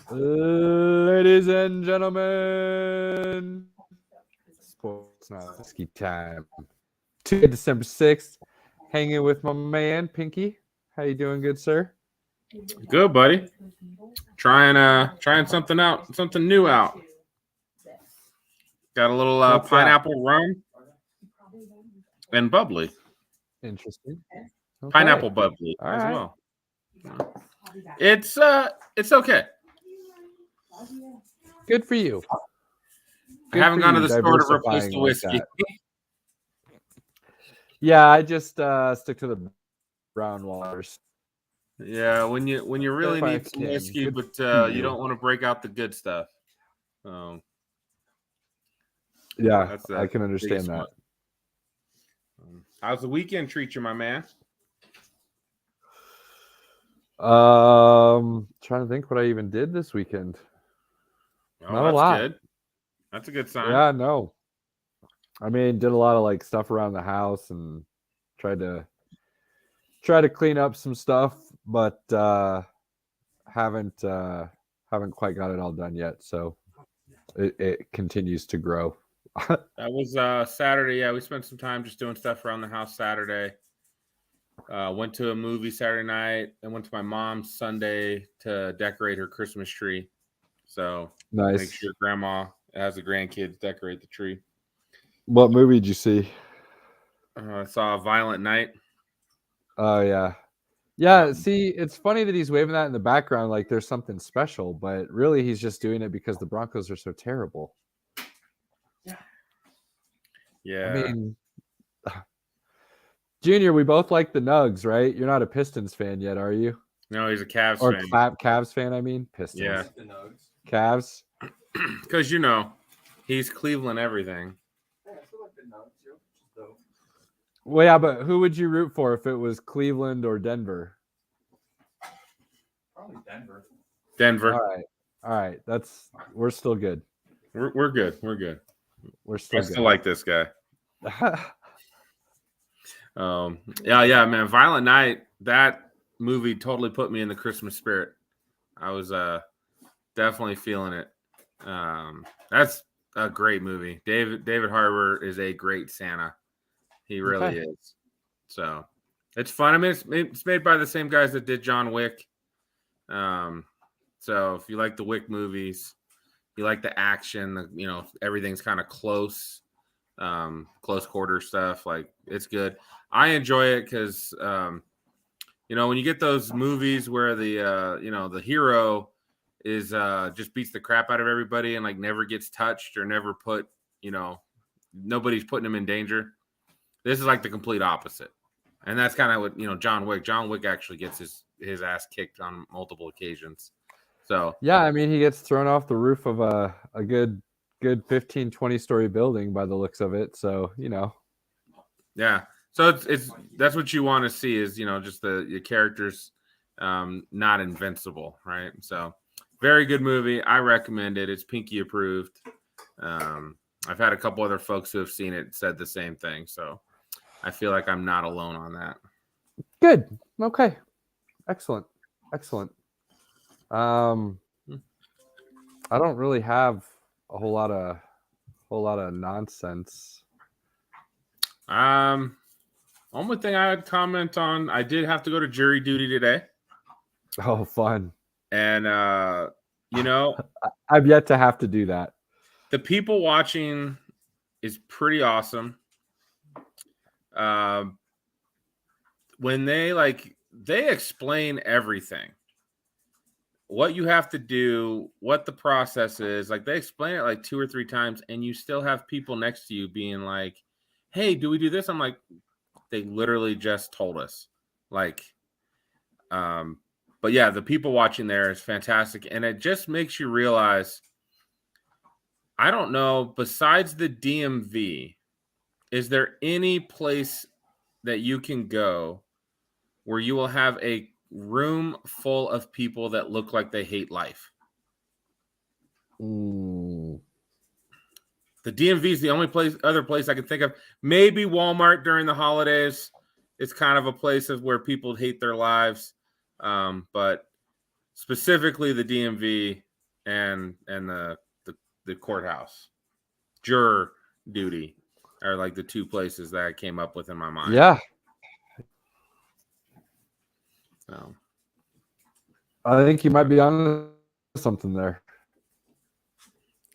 Ladies and gentlemen, sports not whiskey time. Tuesday, December 6th, hanging with my man Pinky. How you doing, good sir? Good, buddy. Trying something out, something new out. Got a little pineapple rum and bubbly. Interesting. Okay. Pineapple bubbly All as right. well. It's okay. Good for you. I haven't gone to the store to replace the whiskey. Yeah, I just stick to the brown waters. Yeah, when you really need some whiskey, but you don't want to break out the good stuff. Yeah, I can understand that. How's the weekend treat you, my man? Trying to think what I even did this weekend. Oh, not a lot. Good. That's a good sign. Yeah, no. I mean, did a lot of like stuff around the house and tried to clean up some stuff, but haven't quite got it all done yet. So it continues to grow. That was Saturday. Yeah, we spent some time just doing stuff around the house Saturday. Went to a movie Saturday night and went to my mom's Sunday to decorate her Christmas tree. So nice. Make sure grandma has the grandkids decorate the tree. What movie did you see? I saw Violent Night. Oh, yeah. Yeah, see, it's funny that he's waving that in the background like there's something special, but really he's just doing it because the Broncos are so terrible. Yeah. I mean, Junior, we both like the Nugs, right? You're not a Pistons fan yet, are you? No, he's a Cavs fan. Or Cavs fan, I mean. Pistons. Yeah. The Nugs. Cavs. Because, he's Cleveland everything. Yeah, I still like the Nugs, though. Well, yeah, but who would you root for if it was Cleveland or Denver? Probably Denver. Denver. All right. We're still good. We're good. We're good. We're still good. I still like this guy. Yeah, man. Violent Night, that movie totally put me in the Christmas spirit. I was definitely feeling it. That's a great movie. David Harbour is a great Santa. He really is. So it's fun. I mean, it's made by the same guys that did John Wick. So if you like the Wick movies, you like the action, everything's kind of close quarter stuff. Like, it's good. I enjoy it because, when you get those movies where the hero is just beats the crap out of everybody and like never gets touched or never put, nobody's putting him in danger. This is like the complete opposite. And that's kind of what, John Wick actually gets his ass kicked on multiple occasions. So, yeah, I mean, he gets thrown off the roof of a good 15, 20-story building by the looks of it. So, Yeah. So it's that's what you want to see is, just the characters not invincible, right? So very good movie. I recommend it. It's Pinky approved. I've had a couple other folks who have seen it said the same thing. So I feel like I'm not alone on that. Good. Okay. Excellent. I don't really have a whole lot of nonsense. Only thing I would comment on, I did have to go to jury duty today. Oh, fun. And I've yet to have to do that. The people watching is pretty awesome. When they explain everything, what you have to do, what the process is, like they explain it like 2 or 3 times, and you still have people next to you being like, hey, do we do this? I'm like, they literally just told us. But yeah, the people watching there is fantastic. And it just makes you realize, I don't know, besides the DMV, is there any place that you can go where you will have a room full of people that look like they hate life? Ooh. The DMV is the only other place I can think of. Maybe Walmart during the holidays. It's kind of a place of where people hate their lives. But specifically the DMV and the courthouse. Juror duty are like the two places that I came up with in my mind. Yeah, So, I think you might be on something there.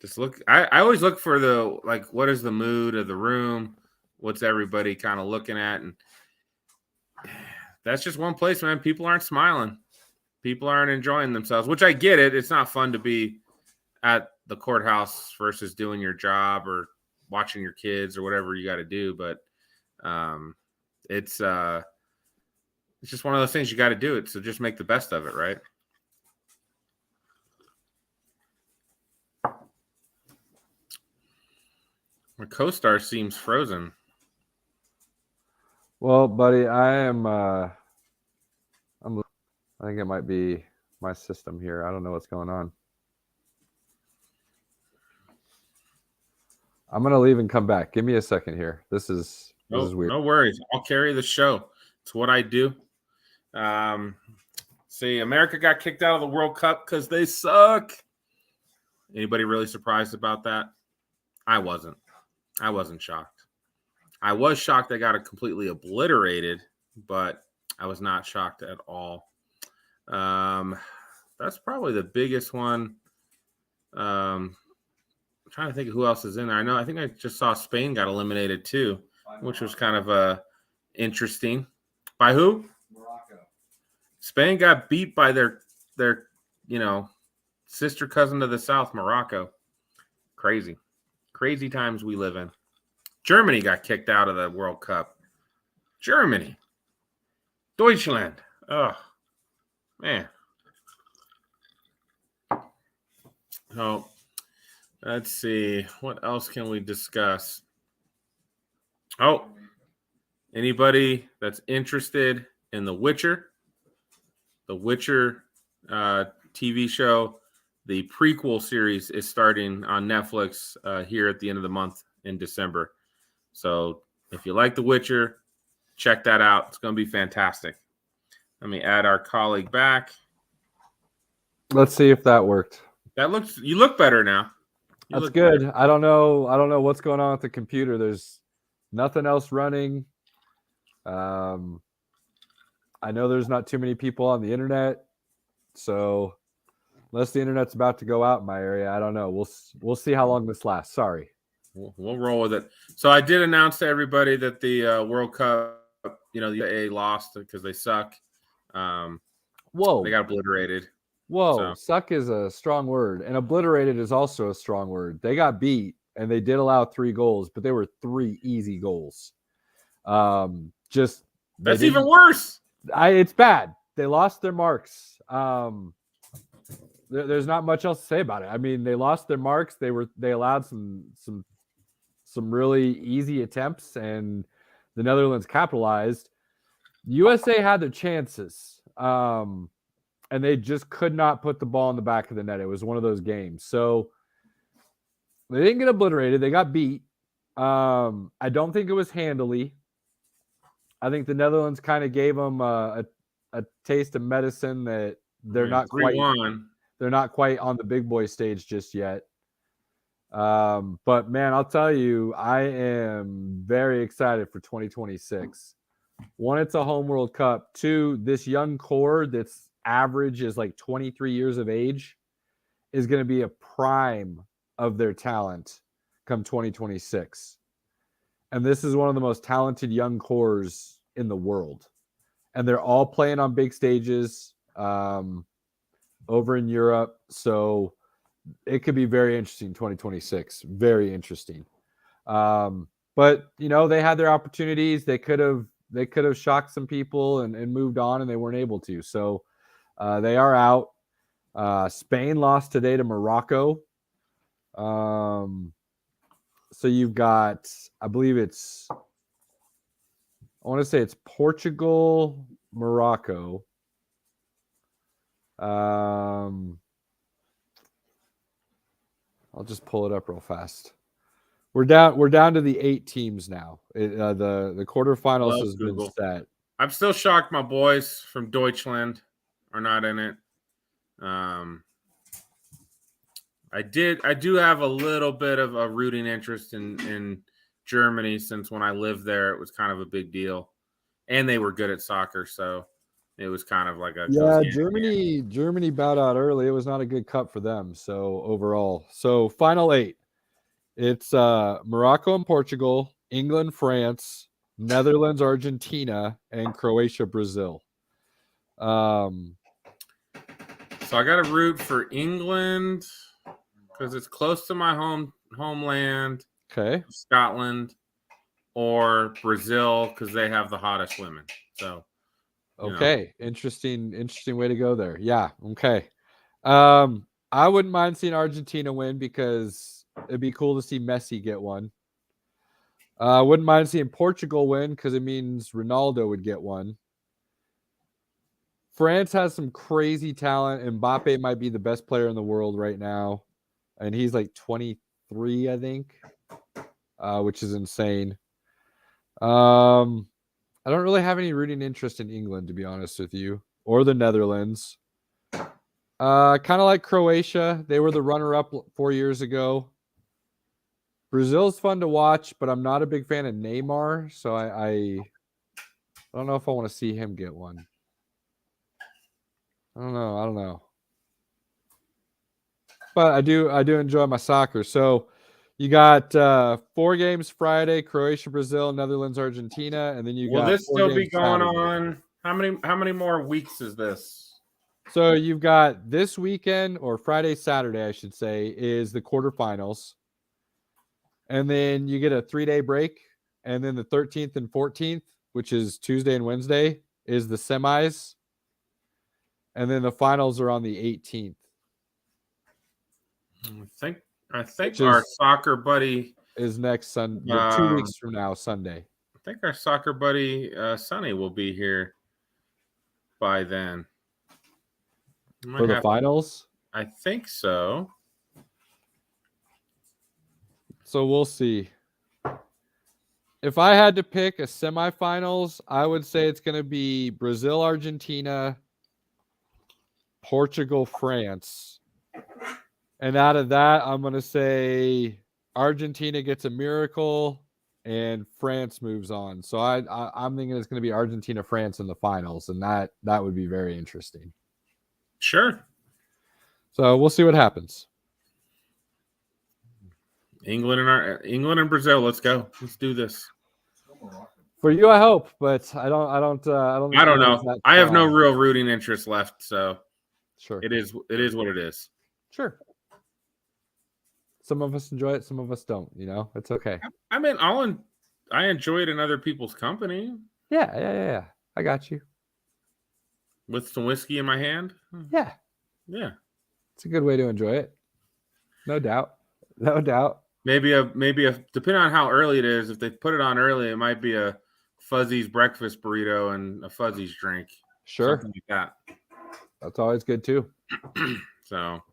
just look. I always look for the like, what is the mood of the room? What's everybody kind of looking at? And that's just one place, man. People aren't smiling. People aren't enjoying themselves, which I get it. It's not fun to be at the courthouse versus doing your job or watching your kids or whatever you got to do. But it's just one of those things you got to do it. So just make the best of it, right? My co-star seems frozen. Well, buddy, I think it might be my system here. I don't know what's going on. I'm gonna leave and come back. Give me a second here. This is weird. No worries. I'll carry the show. It's what I do. See, America got kicked out of the World Cup because they suck. Anybody really surprised about that? I wasn't shocked. I was shocked they got it completely obliterated, but I was not shocked at all. That's probably the biggest one. I'm trying to think of who else is in there. I think I just saw Spain got eliminated too, which was kind of interesting. By who? Morocco. Spain got beat by their sister cousin to the south, Morocco. Crazy times we live in. Germany got kicked out of the World Cup. Germany. Deutschland. Oh, man. So, let's see. What else can we discuss? Oh, anybody that's interested in The Witcher TV show, the prequel series is starting on Netflix here at the end of the month in December. So if you like The Witcher, check that out. It's going to be fantastic. Let me add our colleague back. Let's see if that worked. You look better now. That's good. Better. I don't know what's going on with the computer. There's nothing else running. I know there's not too many people on the internet, so unless the internet's about to go out in my area, I don't know. We'll see how long this lasts. Sorry. We'll roll with it. So I did announce to everybody that the World Cup, the UAE lost because they suck. Whoa. They got obliterated. Whoa. So. Suck is a strong word, and obliterated is also a strong word. They got beat, and they did allow 3 goals, but they were 3 easy goals. That's even worse. It's bad. They lost their marks. There's not much else to say about it. I mean, they lost their marks. They allowed some really easy attempts, and the Netherlands capitalized. USA had their chances, and they just could not put the ball in the back of the net. It was one of those games. So they didn't get obliterated. They got beat. I don't think it was handily. I think the Netherlands kind of gave them a taste of medicine that they're not quite on the big boy stage just yet. But man, I'll tell you, I am very excited for 2026. 1, it's a home World Cup. 2, this young core that's average is like 23 years of age is going to be a prime of their talent come 2026. And this is one of the most talented young cores in the world. And they're all playing on big stages over in Europe. So it could be very interesting 2026. Very interesting. But, they had their opportunities. They could have shocked some people and moved on, and they weren't able to. So they are out. Spain lost today to Morocco. So you've got, I want to say it's Portugal, Morocco. I'll just pull it up real fast. We're down to the 8 teams now. The quarterfinals has been set. I'm still shocked my boys from Deutschland are not in it. I do have a little bit of a rooting interest in Germany, since when I lived there, it was kind of a big deal, and they were good at soccer, so it was kind of like a Yeah, Germany bowed out early. It was not a good cup for them. So overall, so final 8. It's Morocco and Portugal, England, France, Netherlands, Argentina, and Croatia, Brazil. So I got to root for England because it's close to my homeland, Okay. Scotland, or Brazil because they have the hottest women. So Okay. Interesting way to go there. Yeah. Okay. I wouldn't mind seeing Argentina win because it'd be cool to see Messi get one. I wouldn't mind seeing Portugal win because it means Ronaldo would get one. France has some crazy talent. Mbappe might be the best player in the world right now. And he's like 23, I think, which is insane. I don't really have any rooting interest in England, to be honest with you, or the Netherlands. Kind of like Croatia. They were the runner-up 4 years ago. Brazil's fun to watch, but I'm not a big fan of Neymar, so I don't know if I want to see him get one. I don't know. But I do enjoy my soccer. So you got 4 games Friday: Croatia, Brazil, Netherlands, Argentina, and then you got. Will this 4 still be games going Saturday. on? How many more weeks is this? So you've got this weekend, or Friday, Saturday, I should say, is the quarterfinals. And then you get a 3-day break. And then the 13th and 14th, which is Tuesday and Wednesday, is the semis. And then the finals are on the 18th. I think our soccer buddy is next Sunday, 2 weeks from now, Sunday. I think our soccer buddy Sonny will be here by then. For the finals? I think so. So we'll see. If I had to pick a semifinals, I would say it's going to be Brazil, Argentina, Portugal, France. And out of that, I'm going to say Argentina gets a miracle and France moves on. So I'm thinking it's going to be Argentina, France in the finals, and that would be very interesting. Sure. So we'll see what happens. England and Brazil. Let's go. Let's do this. For you, I hope, but I don't know. I have no real rooting interest left, so sure. It is what it is. Sure. Some of us enjoy it, some of us don't. It's okay. I mean, I enjoy it in other people's company. Yeah. I got you. With some whiskey in my hand. Yeah. It's a good way to enjoy it. No doubt. Maybe depending on how early it is, if they put it on early, it might be a Fuzzy's breakfast burrito and a Fuzzy's drink. Sure. Something like that. That's always good too. So,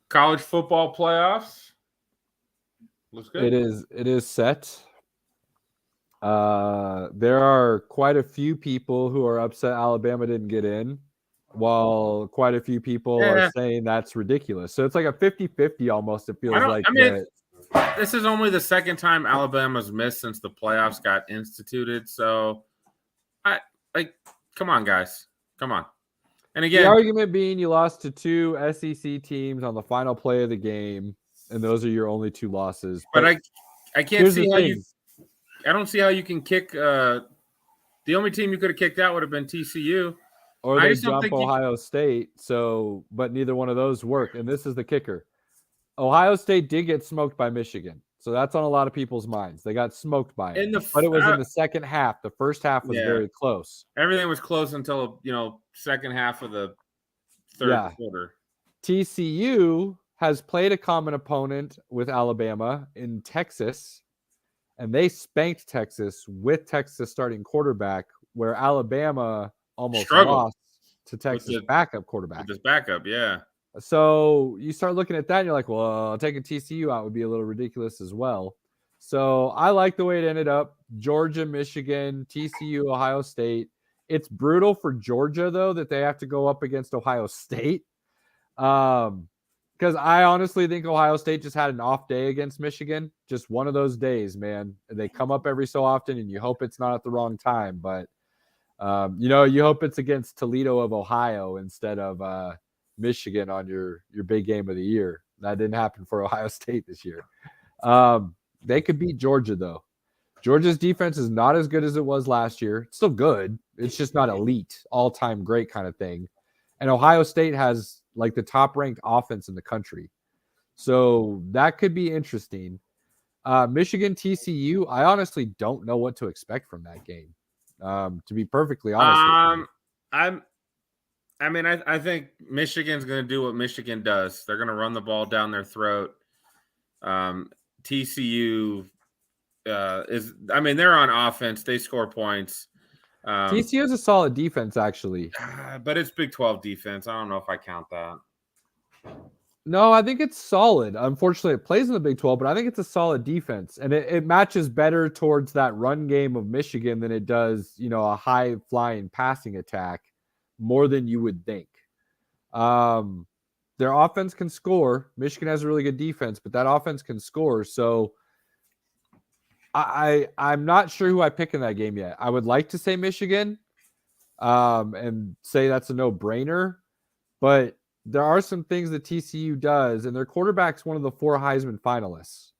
college football playoffs. Looks good. It is set. There are quite a few people who are upset Alabama didn't get in, while quite a few people are saying that's ridiculous. So it's like a 50-50 almost, it feels like. This is only the second time Alabama's missed since the playoffs got instituted. So, come on, guys. Come on. And again, the argument being you lost to 2 SEC teams on the final play of the game, and those are your only 2 losses. But I can't see how I don't see how you can kick. The only team you could have kicked out would have been TCU. Or they jump Ohio State. But neither one of those worked. And this is the kicker. Ohio State did get smoked by Michigan. So that's on a lot of people's minds. They got smoked by it. But it was in the second half. The first half was very close. Everything was close until, second half of the third quarter. TCU has played a common opponent with Alabama in Texas. And they spanked Texas with Texas starting quarterback, where Alabama almost lost to Texas backup quarterback. With his backup, yeah. So you start looking at that and you're like, well, taking TCU out would be a little ridiculous as well. So I like the way it ended up. Georgia, Michigan, TCU, Ohio State. It's brutal for Georgia though that they have to go up against Ohio State. Because I honestly think Ohio State just had an off day against Michigan. Just one of those days, man. They come up every so often, and you hope it's not at the wrong time. But you hope it's against Toledo of Ohio instead of Michigan on your big game of the year. That didn't happen for Ohio State this year. They could beat Georgia though. Georgia's defense is not as good as it was last year. It's still good. It's just not elite, all-time great kind of thing. And Ohio State has like the top-ranked offense in the country. So that could be interesting. Michigan TCU, I honestly don't know what to expect from that game. To be perfectly honest with you. I think Michigan's going to do what Michigan does. They're going to run the ball down their throat. TCU they're on offense. They score points. TCU is a solid defense, actually. But it's Big 12 defense. I don't know if I count that. No, I think it's solid. Unfortunately, it plays in the Big 12, but I think it's a solid defense. And it matches better towards that run game of Michigan than it does, a high-flying passing attack more than you would think. Their offense can score. Michigan has a really good defense, but that offense can score. So I'm not sure who I pick in that game yet. I would like to say Michigan and say that's a no-brainer, but there are some things that TCU does, and their quarterback's one of the 4 Heisman finalists.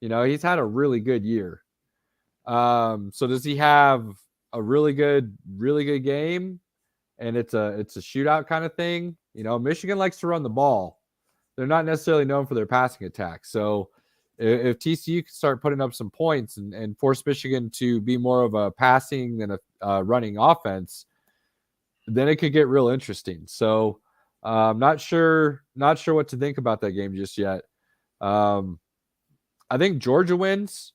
He's had a really good year. So does he have a really good game? And it's a shootout kind of thing. Michigan likes to run the ball. They're not necessarily known for their passing attack. So if TCU can start putting up some points and force Michigan to be more of a passing than a running offense, then it could get real interesting. So I'm not sure what to think about that game just yet. I think Georgia wins.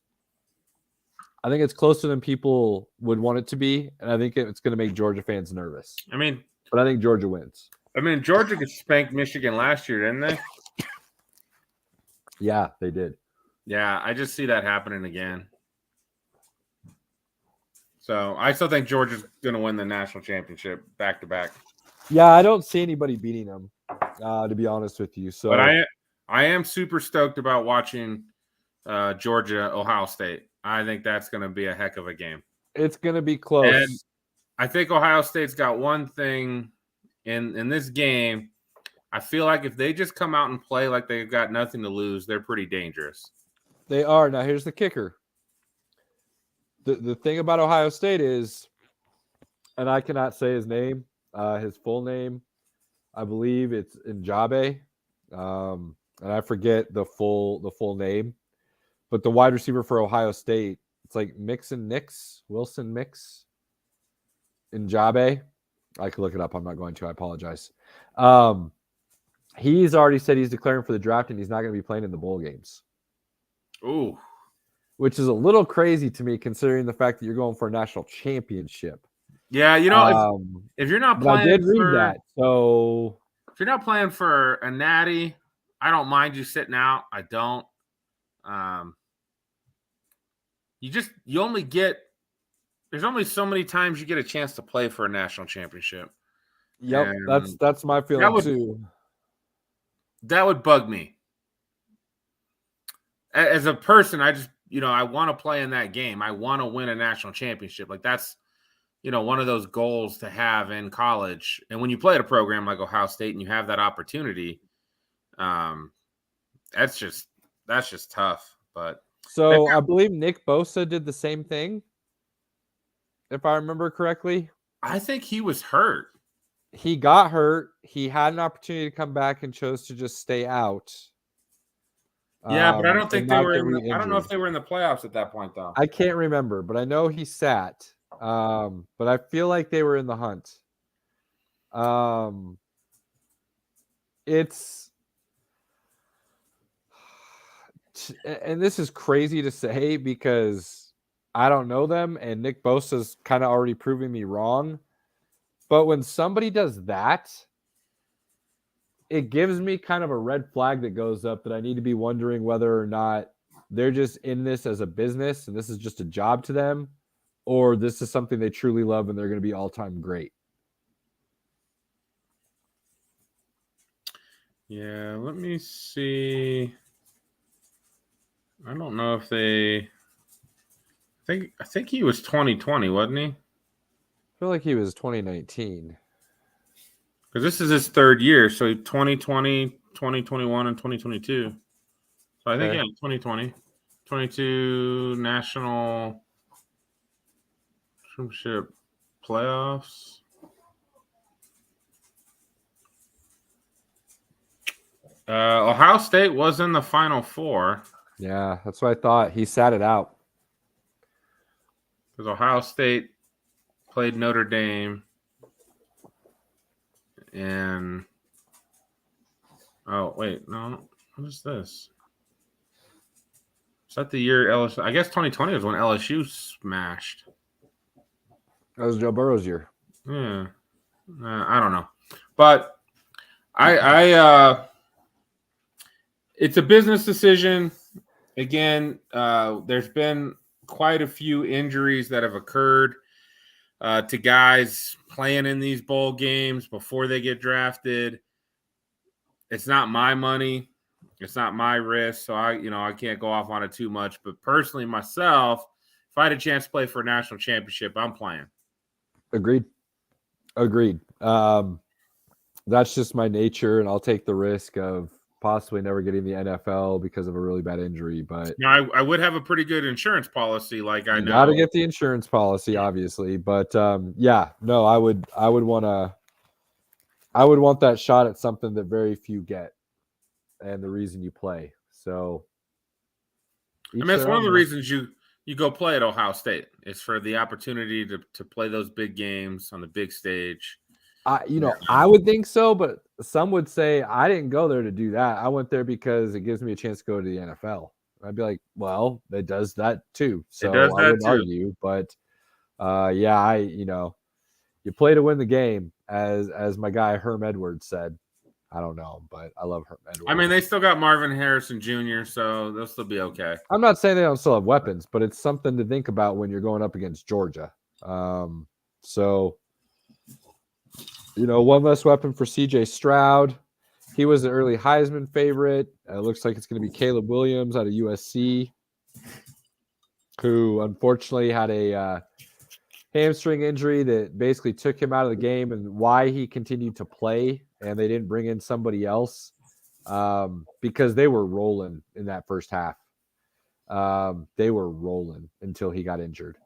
I think it's closer than people would want it to be, and I think it's going to make Georgia fans nervous. But I think Georgia wins. Georgia could spank Michigan last year, didn't they? Yeah, they did. Yeah, I just see that happening again. So I still think Georgia's going to win the national championship back to back. Yeah, I don't see anybody beating them, to be honest with you. So, but I am super stoked about watching Georgia Ohio State. I think that's going to be a heck of a game. It's going to be close. And I think Ohio State's got one thing in this game. I feel like if they just come out and play like they've got nothing to lose, they're pretty dangerous. They are. Now, here's the kicker. The thing about Ohio State is, and I cannot say his name, his full name, I believe it's Njabe, and I forget the full name, but the wide receiver for Ohio State, it's like Wilson Mix, Njabe. I could look it up. I'm not going to. I apologize. He's already said he's declaring for the draft, and he's not going to be playing in the bowl games. Ooh. Which is a little crazy to me, considering the fact that you're going for a national championship. Yeah, if you're not playing, I did read that. So if you're not playing for a natty, I don't mind you sitting out. I don't. There's only so many times you get a chance to play for a national championship. Yep, and that's my feeling too. That would bug me. As a person, I want to play in that game. I want to win a national championship. Like that's, one of those goals to have in college. And when you play at a program like Ohio State and you have that opportunity, that's just tough. But so I believe Nick Bosa did the same thing, if I remember correctly. I think he was hurt. He got hurt. He had an opportunity to come back and chose to just stay out. Yeah, but I don't think they were. I don't know if they were in the playoffs at that point, though. I can't remember, but I know he sat. But I feel like they were in the hunt. And this is crazy to say because I don't know them, and Nick Bosa's kind of already proving me wrong. But when somebody does that, it gives me kind of a red flag that goes up that I need to be wondering whether or not they're just in this as a business and this is just a job to them, or this is something they truly love and they're going to be all-time great. Yeah, let me see. I don't know if they. I think he was 2020, wasn't he? I feel like he was 2019. Because this is his third year, so 2020, 2021, and 2022. So I think Okay. 2020, 22 national championship playoffs. Ohio State was in the Final Four Yeah, that's what I thought. He sat it out. because Ohio State played Notre Dame, and oh wait, no, what is this? Is that the year LSU? I guess 2020 was when LSU smashed. That was Joe Burrow's year. Yeah, I don't know, but I it's a business decision. Again, there's been quite a few injuries that have occurred to guys playing in these bowl games before they get drafted. It's not my money. It's not my risk. So I can't go off on it too much. But personally, myself, if I had a chance to play for a national championship, I'm playing. Agreed. That's just my nature, and I'll take the risk of possibly never getting the NFL because of a really bad injury. But Now, I would have a pretty good insurance policy, like I you know. got to get the insurance policy, obviously. But I would want that shot at something that very few get, and the reason you play. So, That's one of the reasons you go play at Ohio State. It's for the opportunity to play those big games on the big stage. I would think so, but some would say I didn't go there to do that. I went there because it gives me a chance to go to the NFL. I'd be like, well, it does that too. So It does I that would too. argue, but you play to win the game, as my guy Herm Edwards said. I don't know, but I love Herm Edwards. I mean, they still got Marvin Harrison Jr., so they'll still be okay. I'm not saying they don't still have weapons, but it's something to think about when you're going up against Georgia. One less weapon for CJ Stroud. He was an early Heisman favorite. It looks like it's going to be Caleb Williams out of USC, who unfortunately had a hamstring injury that basically took him out of the game, and why he continued to play and they didn't bring in somebody else because they were rolling in that first half. They were rolling until he got injured.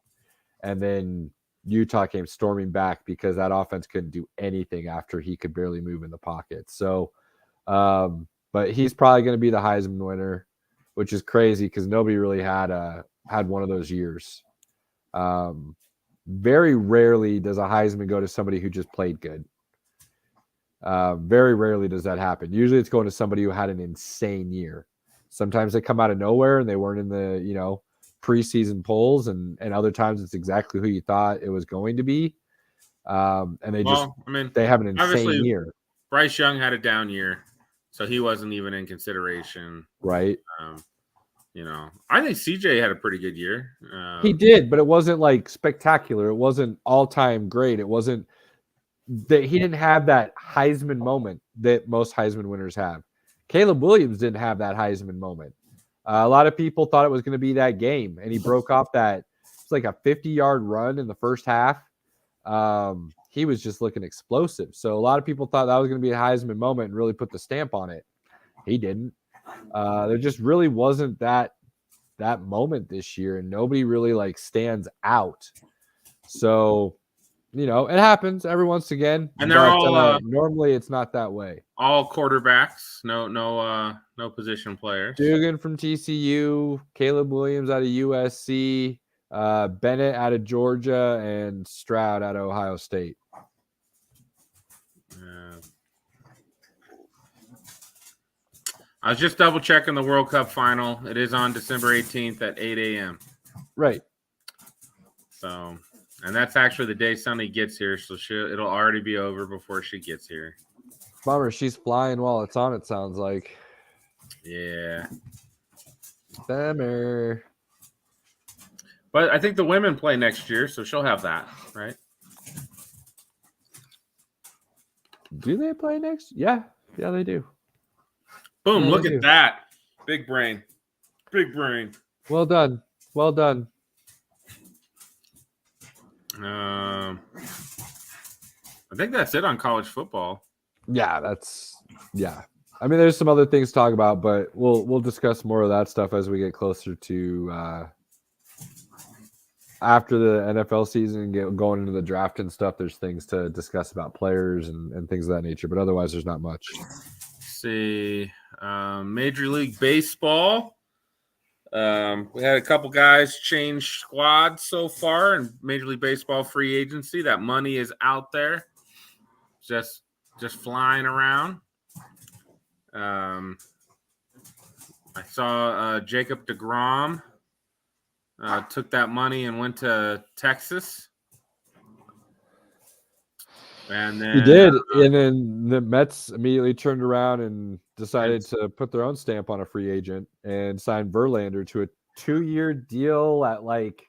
And then Utah came storming back because that offense couldn't do anything after he could barely move in the pocket. So, but he's probably going to be the Heisman winner, which is crazy because nobody really had one of those years. Very rarely does a Heisman go to somebody who just played good. Very rarely does that happen. Usually it's going to somebody who had an insane year. Sometimes they come out of nowhere and they weren't in the, preseason polls, and other times it's exactly who you thought it was going to be. And they have an insane year. Bryce Young had a down year, so he wasn't even in consideration. Right. I think CJ had a pretty good year. He did, but it wasn't like spectacular. It wasn't all-time great. It wasn't that he didn't have that Heisman moment that most Heisman winners have. Caleb Williams didn't have that Heisman moment. A lot of people thought it was going to be that game, and he broke off that. It's like a 50-yard run in the first half. He was just looking explosive. So a lot of people thought that was going to be a Heisman moment and really put the stamp on it. He didn't. There just really wasn't that moment this year, and nobody really stands out. So, it happens every once again. And they're all normally it's not that way. All quarterbacks, no position players. Dugan from TCU, Caleb Williams out of USC, Bennett out of Georgia, and Stroud out of Ohio State. I was just double checking the World Cup final. It is on December 18th at 8 a.m. Right. So, and that's actually the day Sunny gets here, so it'll already be over before she gets here. Bummer, she's flying while it's on, it sounds like. Yeah. Bummer. But I think the women play next year, so she'll have that, right? Do they play next? Yeah, they do. Boom! Yeah, Look they at do. that, big brain, big brain. Well done. I think that's it on college football. Yeah, I mean, there's some other things to talk about, but we'll discuss more of that stuff as we get closer to after the NFL season and get going into the draft and stuff. There's things to discuss about players and things of that nature, but otherwise, there's not much. Let's see, Major League Baseball. We had a couple guys change squads so far in Major League Baseball free agency. That money is out there, just flying around. I saw Jacob deGrom took that money and went to Texas. And then He did, and then the Mets immediately turned around and decided to put their own stamp on a free agent and signed Verlander to a 2-year deal at like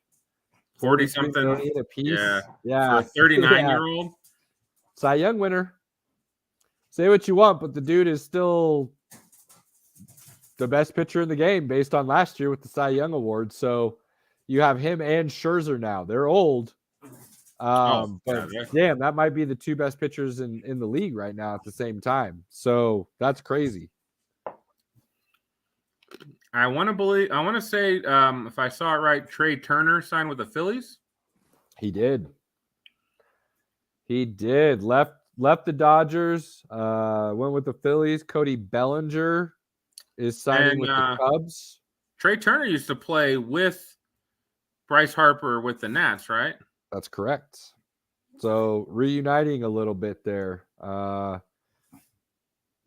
40 $43 something million a piece. for a 39-year-old. Cy Young winner. Say what you want, but the dude is still the best pitcher in the game based on last year with the Cy Young Award. So you have him and Scherzer now. They're old. But damn, that might be the two best pitchers in the league right now at the same time. So that's crazy. I want to say, if I saw it right, Trey Turner signed with the Phillies. He did. Left the Dodgers, went with the Phillies. Cody Bellinger is signing with the Cubs. Trey Turner used to play with Bryce Harper with the Nats, right? That's correct. So reuniting a little bit there.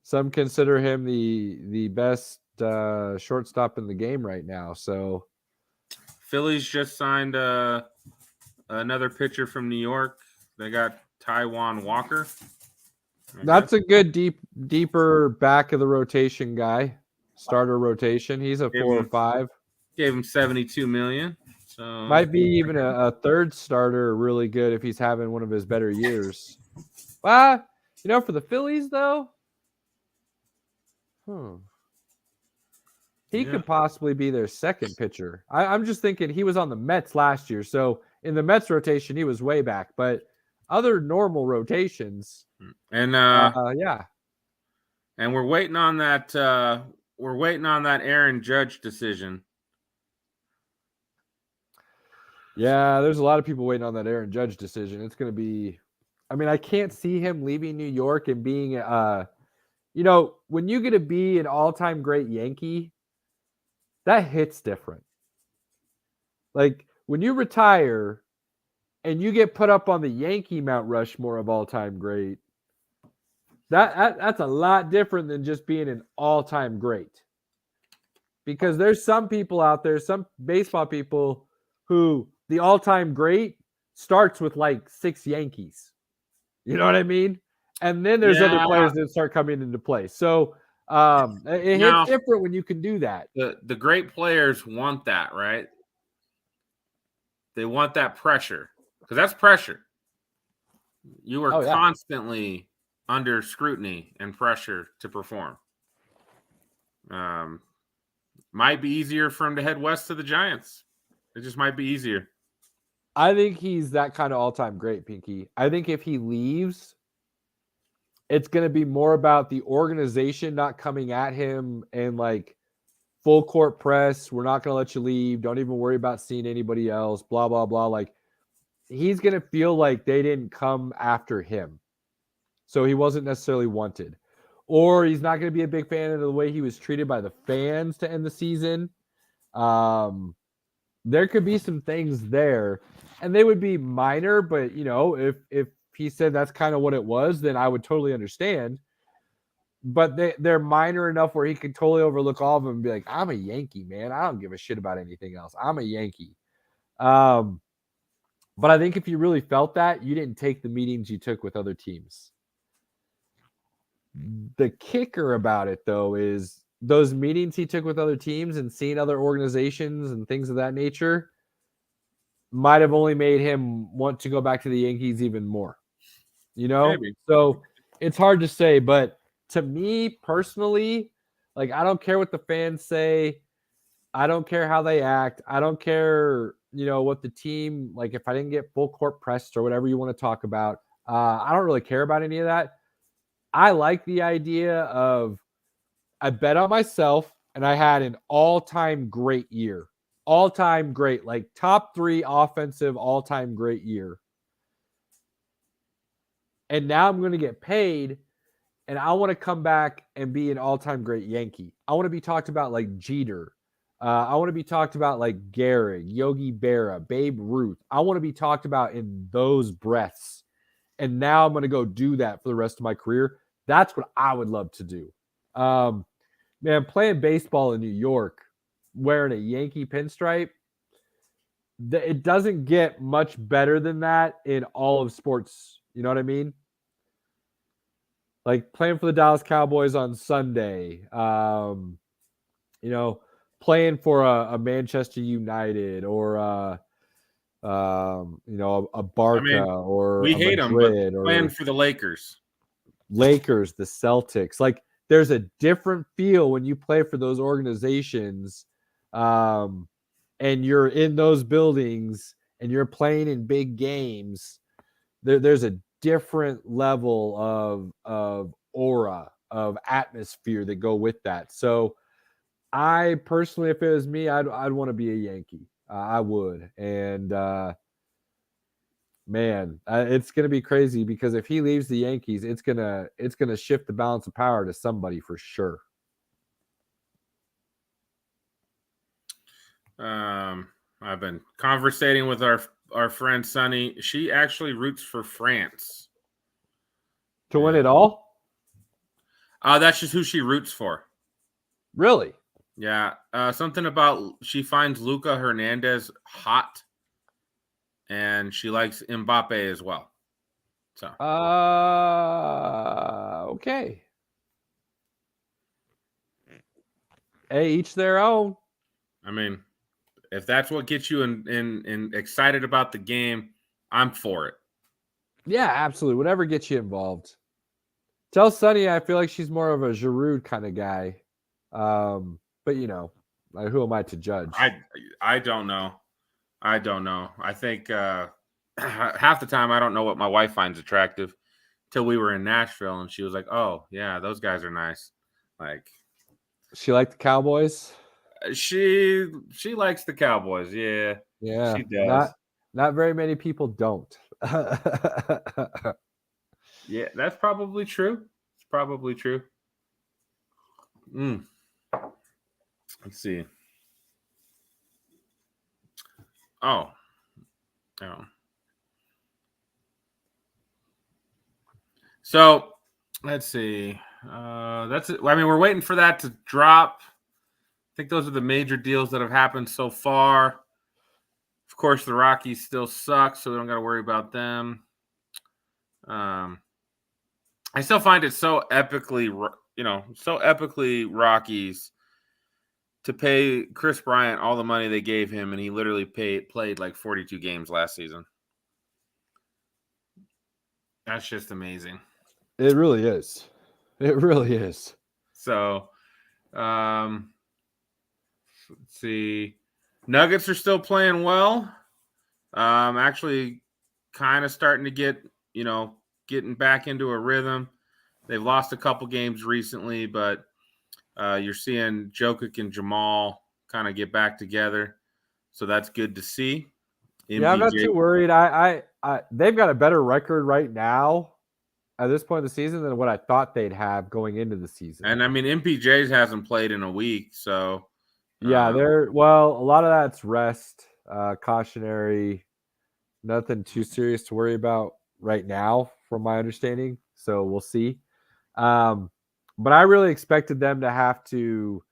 Some consider him the best shortstop in the game right now. So Phillies just signed another pitcher from New York. They got Taijuan Walker. That's a good deeper back of the rotation guy. Starter rotation. He's a 4 or 5. Gave him $72 million. So might be even a third starter really good if he's having one of his better years. For the Phillies though, he could possibly be their second pitcher. I'm just thinking he was on the Mets last year, so in the Mets rotation he was way back. But other normal rotations, and and we're waiting on that. We're waiting on that Aaron Judge decision. Yeah, there's a lot of people waiting on that Aaron Judge decision. It's going to be, I can't see him leaving New York and being, when you get to be an all-time great Yankee, that hits different. Like when you retire and you get put up on the Yankee Mount Rushmore of all-time great, that's a lot different than just being an all-time great. Because there's some people out there, some baseball people who the all-time great starts with like 6 Yankees. You know what I mean? And then there's other players that start coming into play. So it hits different when you can do that. The great players want that, right? They want that pressure because that's pressure. You are constantly under scrutiny and pressure to perform. Might be easier for him to head west to the Giants. It just might be easier. I think he's that kind of all-time great, Pinky. I think if he leaves, it's going to be more about the organization not coming at him and like full court press. We're not going to let you leave. Don't even worry about seeing anybody else, blah, blah, blah. Like he's going to feel like they didn't come after him. So he wasn't necessarily wanted. Or he's not going to be a big fan of the way he was treated by the fans to end the season. There could be some things there, and they would be minor, but if he said that's kind of what it was, then I would totally understand. But they're minor enough where he could totally overlook all of them and be like, I'm a Yankee, man. I don't give a shit about anything else. I'm a Yankee. But I think if you really felt that, you didn't take the meetings you took with other teams. The kicker about it, though, is those meetings he took with other teams and seeing other organizations and things of that nature, might have only made him want to go back to the Yankees even more. You know? Maybe. So it's hard to say, but to me personally, like I don't care what the fans say. I don't care how they act. I don't care, what the team, like if I didn't get full court pressed or whatever you want to talk about. I don't really care about any of that. I like the idea of I bet on myself and I had an all-time great year. All-time great, like top 3 offensive all-time great year. And now I'm going to get paid and I want to come back and be an all-time great Yankee. I want to be talked about like Jeter. I want to be talked about like Gehrig, Yogi Berra, Babe Ruth. I want to be talked about in those breaths. And now I'm going to go do that for the rest of my career. That's what I would love to do. Man, playing baseball in New York, wearing a Yankee pinstripe, it doesn't get much better than that in all of sports. You know what I mean? Like playing for the Dallas Cowboys on Sunday, playing for a Manchester United or a Barca or We a hate them, but Madrid playing or for the Lakers. Lakers, the Celtics. Like there's a different feel when you play for those organizations, and you're in those buildings and you're playing in big games. There's a different level of aura, of atmosphere that go with that. So I personally, if it was me, I'd want to be a Yankee. I would. And man, it's gonna be crazy because if he leaves the Yankees, it's gonna shift the balance of power to somebody for sure. I've been conversating with our friend Sunny. She actually roots for France To win it all? That's just who she roots for. Really? Yeah. Something about she finds Luca Hernandez hot, and she likes Mbappe as well. So okay. Hey, each their own. I mean, if that's what gets you in excited about the game, I'm for it. Yeah, absolutely. Whatever gets you involved. Tell Sunny I feel like she's more of a Giroud kind of guy. But who am I to judge? I don't know. I don't know. I think half the time I don't know what my wife finds attractive till we were in Nashville and she was like, "Oh, yeah, those guys are nice." Like she liked the Cowboys? She likes the Cowboys. Yeah. Yeah. She does. Not very many people don't. Yeah, that's probably true. It's probably true. Let's see. Oh. So let's see. That's it. I mean, we're waiting for that to drop. I think those are the major deals that have happened so far. Of course, the Rockies still suck, so we don't got to worry about them. I still find it so epically Rockies to pay Chris Bryant all the money they gave him, and he literally played like 42 games last season. That's just amazing. It really is. It really is. So, let's see. Nuggets are still playing well. Actually kind of starting to getting back into a rhythm. They've lost a couple games recently, but you're seeing Jokic and Jamal kind of get back together. So that's good to see. Yeah, I'm not too worried. I they've got a better record right now at this point in the season than what I thought they'd have going into the season. And I mean, MPJ hasn't played in a week, so yeah, a lot of that's rest, cautionary, nothing too serious to worry about right now, from my understanding. So we'll see. But I really expected them to have to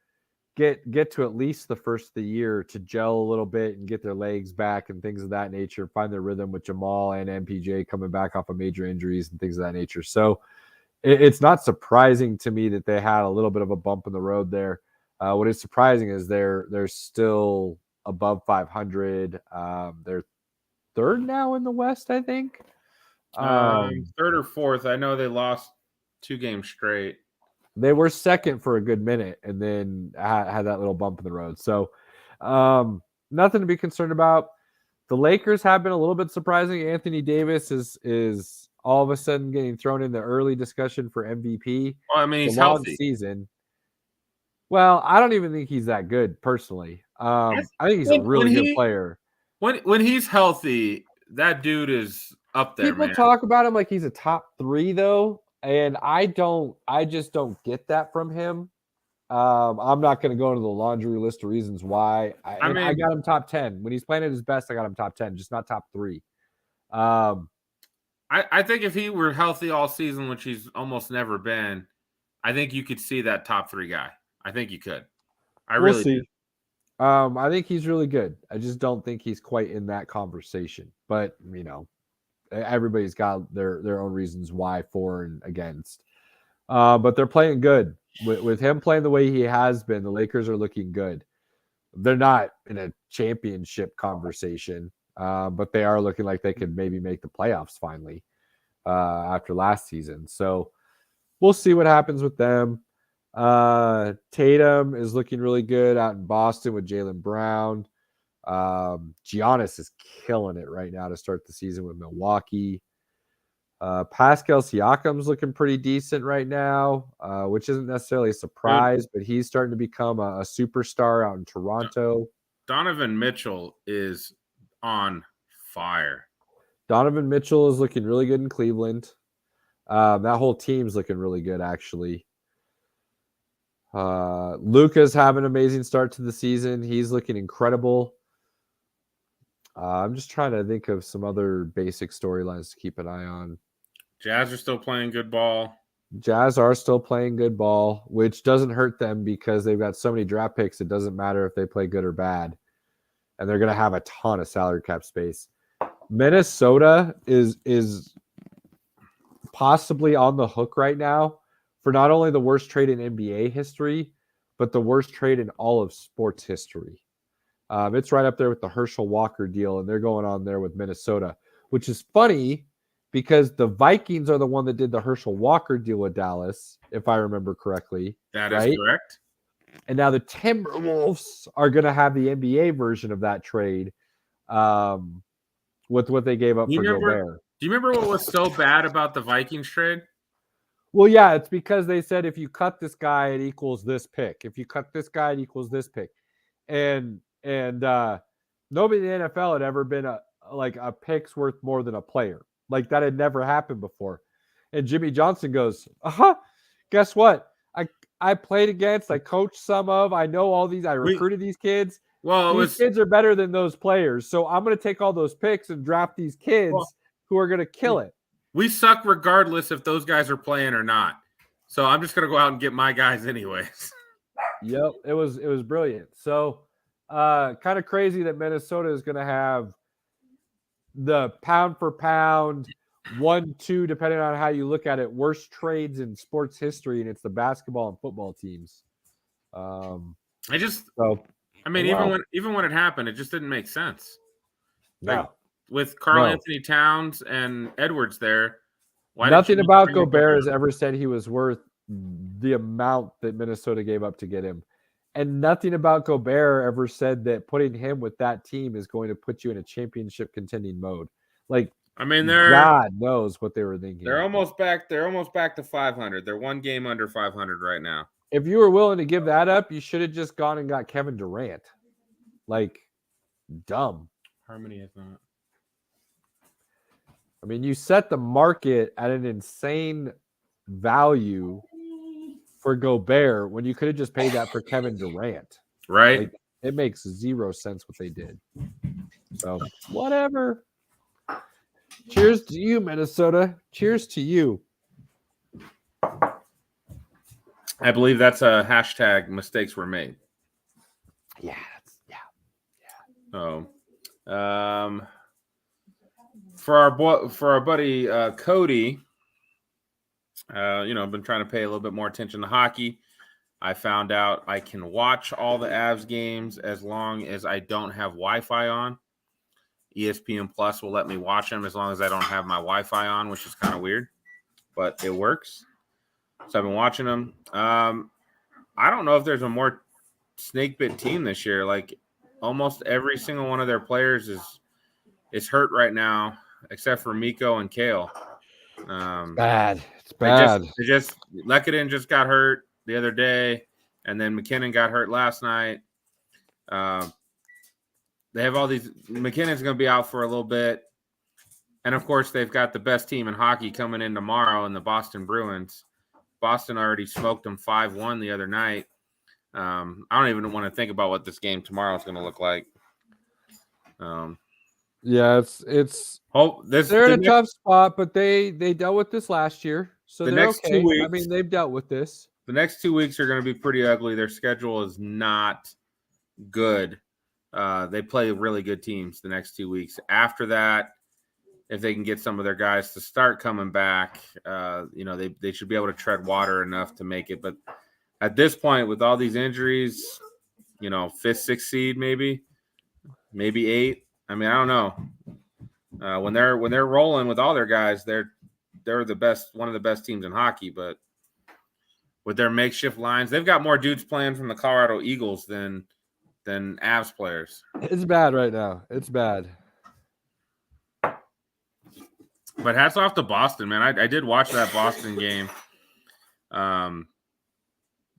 get to at least the first of the year to gel a little bit and get their legs back and things of that nature, find their rhythm with Jamal and MPJ coming back off of major injuries and things of that nature. So it's not surprising to me that they had a little bit of a bump in the road there. What is surprising is they're still above 500. They're third now in the West, I think. Third or fourth. I know they lost 2 games straight. They were second for a good minute and then had that little bump in the road. So nothing to be concerned about. The Lakers have been a little bit surprising. Anthony Davis is all of a sudden getting thrown in the early discussion for MVP. Well, I mean, he's It's a long healthy. season. Well, I don't even think he's that good personally. I think he's a really good player. When he's healthy, that dude is up there. People man. talk about him like he's a top 3 though, and I just don't get that from him. I'm not going to go into the laundry list of reasons why. I got him top 10 when he's playing at his best. I got him top 10, just not top 3. I think if he were healthy all season, which he's almost never been, I think you could see that top 3 guy. I think you could. We'll see. I think he's really good. I just don't think he's quite in that conversation. But everybody's got their own reasons why, for and against. But they're playing good. With him playing the way he has been, the Lakers are looking good. They're not in a championship conversation, but they are looking like they could maybe make the playoffs finally after last season. So we'll see what happens with them. Tatum is looking really good out in Boston with Jaylen Brown. Giannis is killing it right now to start the season with Milwaukee. Pascal Siakam's looking pretty decent right now, which isn't necessarily a surprise, but he's starting to become a superstar out in Toronto. Donovan Mitchell is on fire. Donovan Mitchell is looking really good in Cleveland. That whole team's looking really good, actually. Luka's having an amazing start to the season. He's looking incredible. I'm just trying to think of some other basic storylines to keep an eye on. Jazz are still playing good ball. Jazz are still playing good ball, which doesn't hurt them because they've got so many draft picks. It doesn't matter if they play good or bad. And they're going to have a ton of salary cap space. Minnesota is possibly on the hook right now for not only the worst trade in NBA history, but the worst trade in all of sports history. It's right up there with the Herschel Walker deal, and they're going on there with Minnesota, which is funny because the Vikings are the one that did the Herschel Walker deal with Dallas, if I remember correctly. That is correct. And now the Timberwolves are going to have the NBA version of that trade with what they gave up for Gobert. Do you remember what was so bad about the Vikings trade? Well, yeah, it's because they said if you cut this guy, it equals this pick. If you cut this guy, it equals this pick. And nobody in the NFL had ever been a pick's worth more than a player. Like that had never happened before. And Jimmy Johnson goes, guess what? I played against, I coached some of, I know all these, I recruited these kids. Well, these kids are better than those players. So I'm going to take all those picks and draft these kids who are going to kill it. We suck regardless if those guys are playing or not. So I'm just going to go out and get my guys anyways. Yep, it was brilliant. So kind of crazy that Minnesota is going to have the pound for pound 1-2, depending on how you look at it, worst trades in sports history, and it's the basketball and football teams. Even when it happened, it just didn't make sense. No. With Karl Anthony Towns and Edwards there, nothing about Gobert has ever said he was worth the amount that Minnesota gave up to get him. And nothing about Gobert ever said that putting him with that team is going to put you in a championship contending mode. God knows what they were thinking. They're almost back. They're almost back to 500. They're one game under 500 right now. If you were willing to give that up, you should have just gone and got Kevin Durant. Dumb. Harmony is not. I mean, you set the market at an insane value for Gobert when you could have just paid that for Kevin Durant. Right. It makes zero sense what they did. So, whatever. Cheers to you, Minnesota. Cheers to you. I believe that's a hashtag mistakes were made. Yeah. Oh. For our buddy Cody, I've been trying to pay a little bit more attention to hockey. I found out I can watch all the Avs games as long as I don't have Wi-Fi on. ESPN Plus will let me watch them as long as I don't have my Wi-Fi on, which is kind of weird, but it works. So I've been watching them. I don't know if there's a more snake bit team this year. Like almost every single one of their players is hurt right now, except for Miko and Kale. Bad. It's bad. They just Lekkonen just got hurt the other day, and then McKinnon got hurt last night. They have all these. McKinnon's going to be out for a little bit, and of course they've got the best team in hockey coming in tomorrow in the Boston Bruins. Boston already smoked them 5-1 the other night. I don't even want to think about what this game tomorrow is going to look like. Yeah, it's they're in a tough spot, but they dealt with this last year, so The they're next okay. 2 weeks- I mean, they've dealt with this. The next 2 weeks are going to be pretty ugly. Their schedule is not good. They play really good teams the next 2 weeks. After that, if they can get some of their guys to start coming back, they should be able to tread water enough to make it. But at this point, with all these injuries, 5th, 6th seed, maybe 8. I mean, I don't know. When they're rolling with all their guys, they're the best, one of the best teams in hockey. But with their makeshift lines, they've got more dudes playing from the Colorado Eagles than Avs players. It's bad right now. It's bad. But hats off to Boston, man. I did watch that Boston game.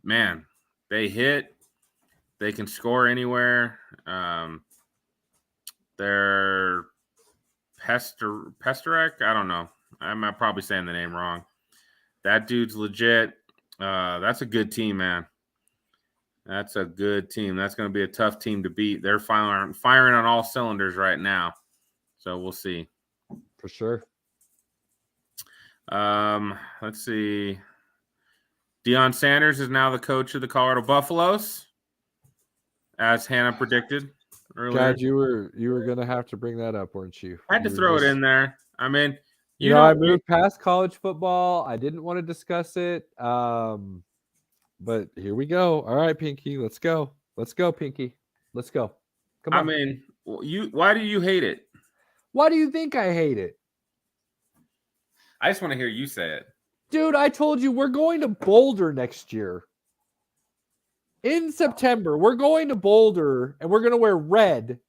Man, they hit. They can score anywhere. They're Pesterek. I don't know. I'm probably saying the name wrong. That dude's legit. That's a good team, man. That's a good team. That's going to be a tough team to beat. They're firing on all cylinders right now. So we'll see. For sure. Let's see. Deion Sanders is now the coach of the Colorado Buffaloes, as Hannah predicted earlier. God, you were gonna have to bring that up, weren't you? I had to throw it in there. I mean, I moved past college football. I didn't want to discuss it. But here we go. All right, Pinky, let's go. Let's go, Pinky. Let's go. Come on. I mean, why do you hate it? Why do you think I hate it? I just want to hear you say it. Dude, I told you we're going to Boulder next year. In September, we're going to Boulder and we're going to wear red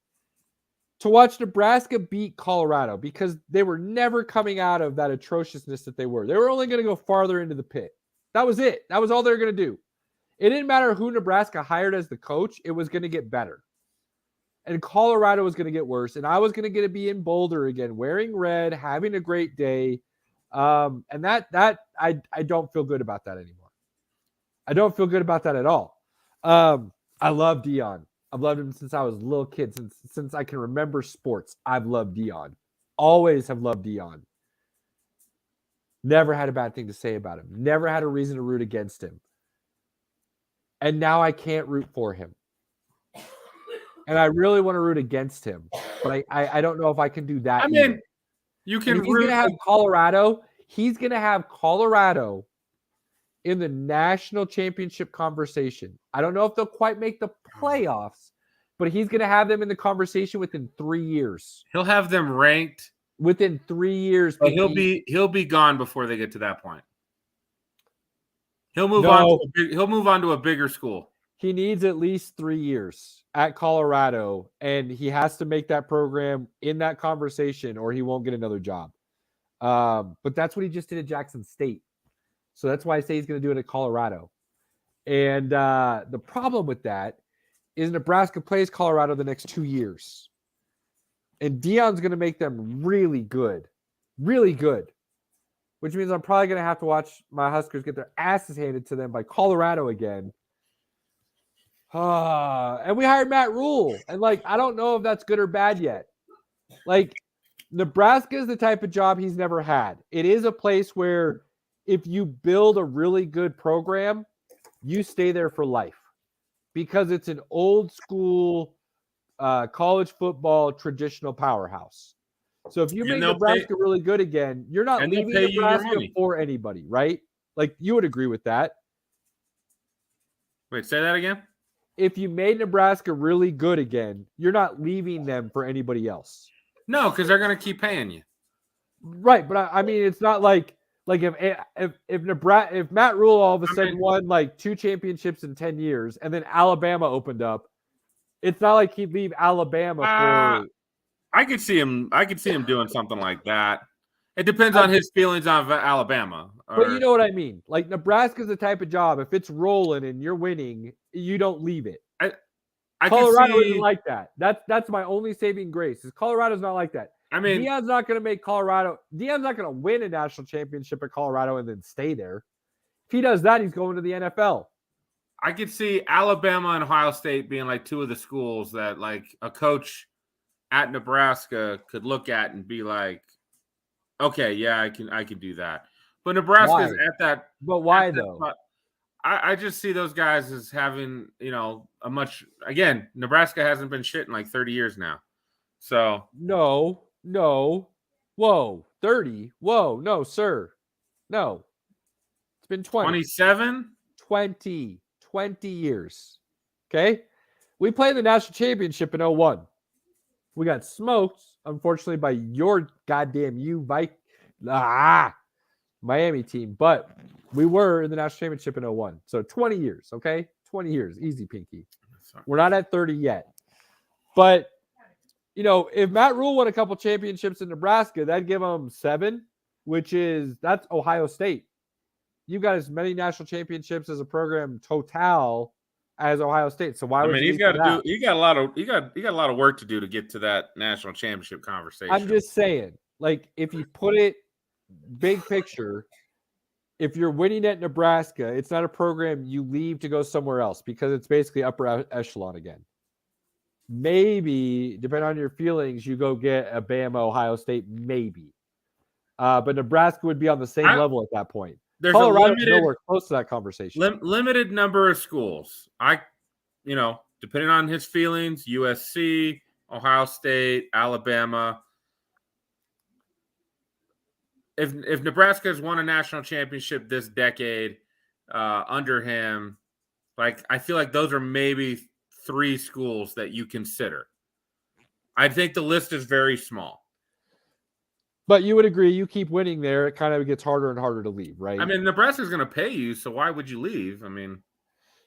to watch Nebraska beat Colorado because they were never coming out of that atrociousness that they were. They were only going to go farther into the pit. That was it. That was all they were going to do. It didn't matter who Nebraska hired as the coach. It was going to get better. And Colorado was going to get worse. And I was going to get to be in Boulder again, wearing red, having a great day. And that I don't feel good about that anymore. I don't feel good about that at all. I love Deion. I've loved him since I was a little kid. Since I can remember sports, I've loved Deion. Always have loved Deion. Never had a bad thing to say about him. Never had a reason to root against him. And now I can't root for him. And I really want to root against him. But I don't know if I can do that. I mean, you can he's going to have Colorado. He's going to have Colorado in the national championship conversation. I don't know if they'll quite make the playoffs, but he's going to have them in the conversation within 3 years. He'll have them ranked within 3 years. But he'll be gone before they get to that point. He'll move on to a bigger school. He needs at least 3 years at Colorado, and he has to make that program in that conversation or he won't get another job. But that's what he just did at Jackson State. So that's why I say he's going to do it at Colorado. And the problem with that is Nebraska plays Colorado the next 2 years. And Deion's going to make them really good, which means I'm probably going to have to watch my Huskers get their asses handed to them by Colorado again. And we hired Matt Rule. And, I don't know if that's good or bad yet. Nebraska is the type of job he's never had. It is a place where if you build a really good program, you stay there for life because it's an old school college football traditional powerhouse. So if you make Nebraska really good again, you're not leaving Nebraska for anybody, right? You would agree with that. Wait, say that again? If you made Nebraska really good again, you're not leaving them for anybody else. No, because they're going to keep paying you. Right, but I mean, it's not like if Matt Rule all of a sudden won like 2 championships in 10 years, and then Alabama opened up, it's not like he'd leave Alabama for. I could see him. I could see him doing something like that. It depends on his feelings on Alabama. But you know what I mean? Like Nebraska's the type of job. If it's rolling and you're winning, you don't leave it. Colorado isn't like that. That's my only saving grace. Is Colorado's not like that. I mean, Deion's not going to make Colorado. Deion's not going to win a national championship at Colorado and then stay there. If he does that, he's going to the NFL. I could see Alabama and Ohio State being like 2 of the schools that like a coach at Nebraska could look at and be like, okay, yeah, I can do that. But Nebraska's at that. But why though? I just see those guys as having, again, Nebraska hasn't been shit in like 30 years now. So no. Whoa, 30. Whoa, no, sir. No. It's been 20. 27? 20 years. Okay? We played the national championship in 01. We got smoked, unfortunately, by your goddamn Miami team, but we were in the national championship in 01. So 20 years, okay? 20 years. Easy, Pinky. We're not at 30 yet. But, if Matt Rule won a couple championships in Nebraska, that'd give him 7, that's Ohio State. You've got as many national championships as a program total as Ohio State. So why would he's got to do? You got a lot of work to do to get to that national championship conversation. I'm just saying, like, if you put it big picture, if you're winning at Nebraska, it's not a program you leave to go somewhere else because it's basically upper echelon again. Maybe, depending on your feelings, you go get a Bama, Ohio State, maybe. But Nebraska would be on the same level at that point. There's Colorado's nowhere close to that conversation. Limited number of schools. Depending on his feelings, USC, Ohio State, Alabama. If Nebraska has won a national championship this decade under him, like I feel like those are maybe 3 schools that you consider. I think the list is very small. But you would agree, you keep winning there, it kind of gets harder and harder to leave, right? I mean, Nebraska's going to pay you, so why would you leave? I mean,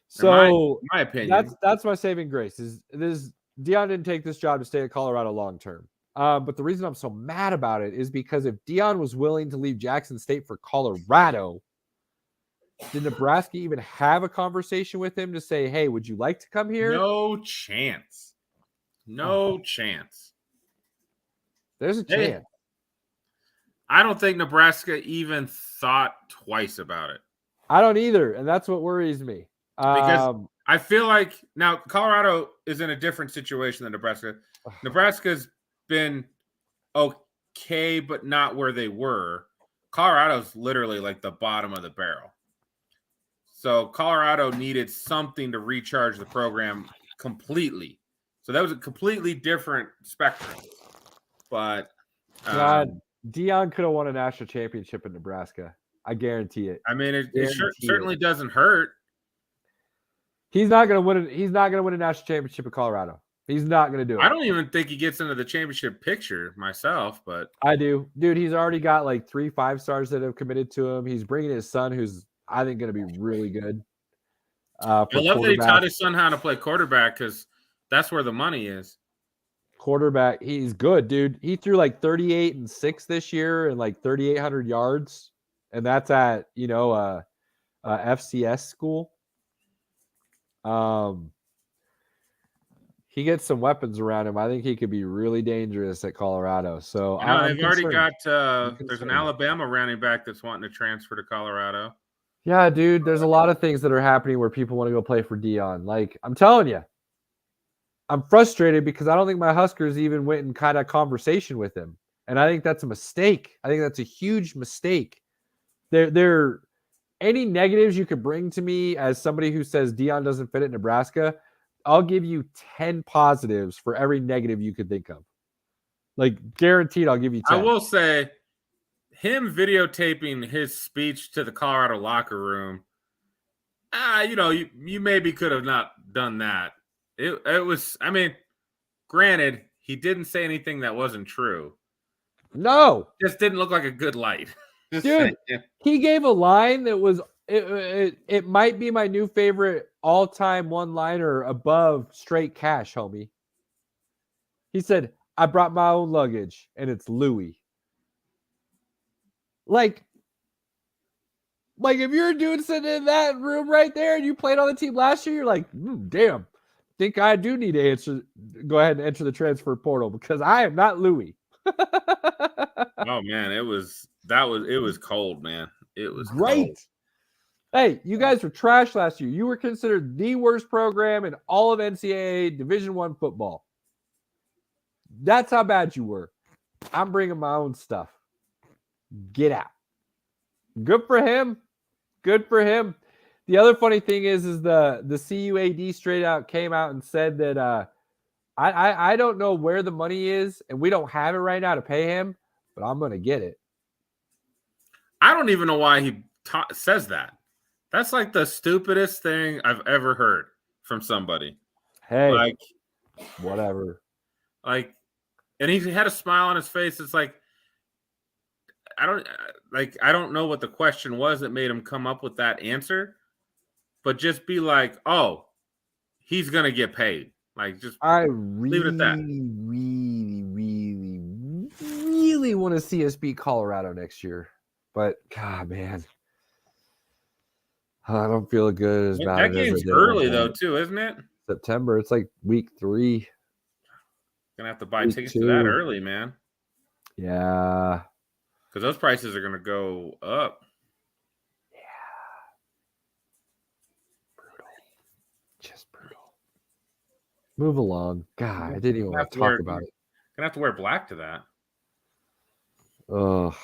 so in my opinion, that's my saving grace. Is Deion didn't take this job to stay at Colorado long term. But the reason I'm so mad about it is because if Deion was willing to leave Jackson State for Colorado, did Nebraska even have a conversation with him to say, hey, would you like to come here? No chance. No chance. There's a chance. I don't think Nebraska even thought twice about it. I don't either, and that's what worries me. Because I feel like now Colorado is in a different situation than Nebraska. Nebraska's been okay, but not where they were. Colorado's literally like the bottom of the barrel. So Colorado needed something to recharge the program completely. So that was a completely different spectrum. But God, Deion could have won a national championship in Nebraska. I guarantee it. I mean, it certainly doesn't hurt. He's not going to win. He's not going to win a national championship in Colorado. He's not going to do it. I don't even think he gets into the championship picture myself, but I do, dude. He's already got like 3 5-stars that have committed to him. He's bringing his son, who's I think going to be really good. I love that he taught his son how to play quarterback because that's where the money is. Quarterback, he's good, dude. He threw like 38 and 6 this year and like 3,800 yards, and that's at FCS school. He gets some weapons around him. I think he could be really dangerous at Colorado. So they've already got. There's an Alabama running back that's wanting to transfer to Colorado. Yeah, dude. There's a lot of things that are happening where people want to go play for Deion. Like I'm telling you, I'm frustrated because I don't think my Huskers even went in kind of conversation with him, and I think that's a mistake. I think that's a huge mistake. There, any negatives you could bring to me as somebody who says Deion doesn't fit at Nebraska, I'll give you 10 positives for every negative you could think of. Like guaranteed, I'll give you 10. I will say, him videotaping his speech to the Colorado locker room, you maybe could have not done that. It was, I mean, granted, he didn't say anything that wasn't true. No, Just didn't look like a good light. Just dude, saying. he gave a line that was it might be my new favorite all-time one-liner above straight cash, homie. He said, "I brought my own luggage, and it's Louis." Like if you're a dude sitting in that room right there and you played on the team last year, you're like, damn, think I do need to go ahead and enter the transfer portal because I am not Louis. Oh man, it was cold, man. It was Right. cold. Hey, you guys were trash last year. You were considered the worst program in all of NCAA Division I football. That's how bad you were. I'm bringing my own stuff. Get out. Good for him. Good for him. The other funny thing is the CUAD straight out came out and said that I don't know where the money is, and we don't have it right now to pay him, but I'm going to get it. I don't even know why he says that. That's like the stupidest thing I've ever heard from somebody. Hey, Like, whatever. Like, and he had a smile on his face. It's like, I don't know what the question was that made him come up with that answer, but just be like, oh, he's going to get paid. Like, just leave it at that. Really want to see us beat Colorado next year. But, God, man. I don't feel good as bad. That game's early, though, too, isn't it? September. It's like week 3. Gonna have to buy tickets to that early, man. Yeah. Because those prices are gonna go up. Yeah. Brutal. Just brutal. Move along. God, I didn't even want to talk about it. Gonna have to wear black to that. Ugh.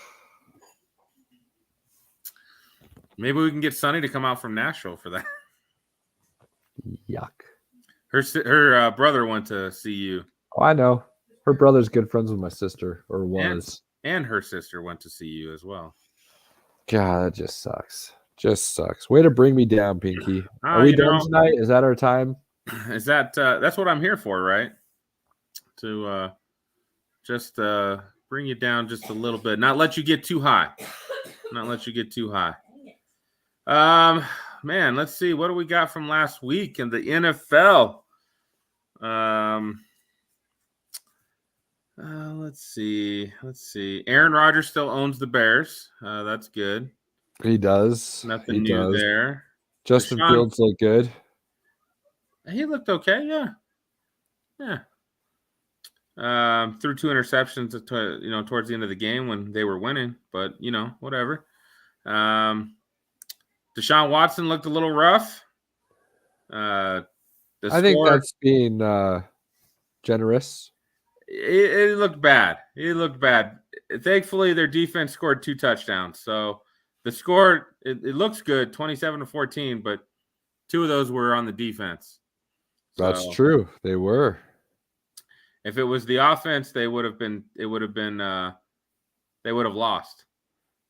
Maybe we can get Sunny to come out from Nashville for that. Yuck. Her brother went to CU. Oh, I know. Her brother's good friends with my sister, or was. And her sister went to CU as well. God, that just sucks. Just sucks. Way to bring me down, Pinky. Are we done tonight? Is that our time? Is that that's what I'm here for, right? To just bring you down just a little bit, not let you get too high. Not let you get too high. Man, let's see. What do we got from last week in the NFL? Let's see. Aaron Rodgers still owns the Bears. That's good. He does. Nothing new there. Justin Fields looked good. He looked okay. Yeah. Threw 2 interceptions towards the end of the game when they were winning, but whatever. Deshaun Watson looked a little rough. I think that's being generous. It looked bad. Thankfully, their defense scored 2 touchdowns. So the score, it looks good, 27-14, but 2 of those were on the defense. That's true. They were. If it was the offense, they would have lost.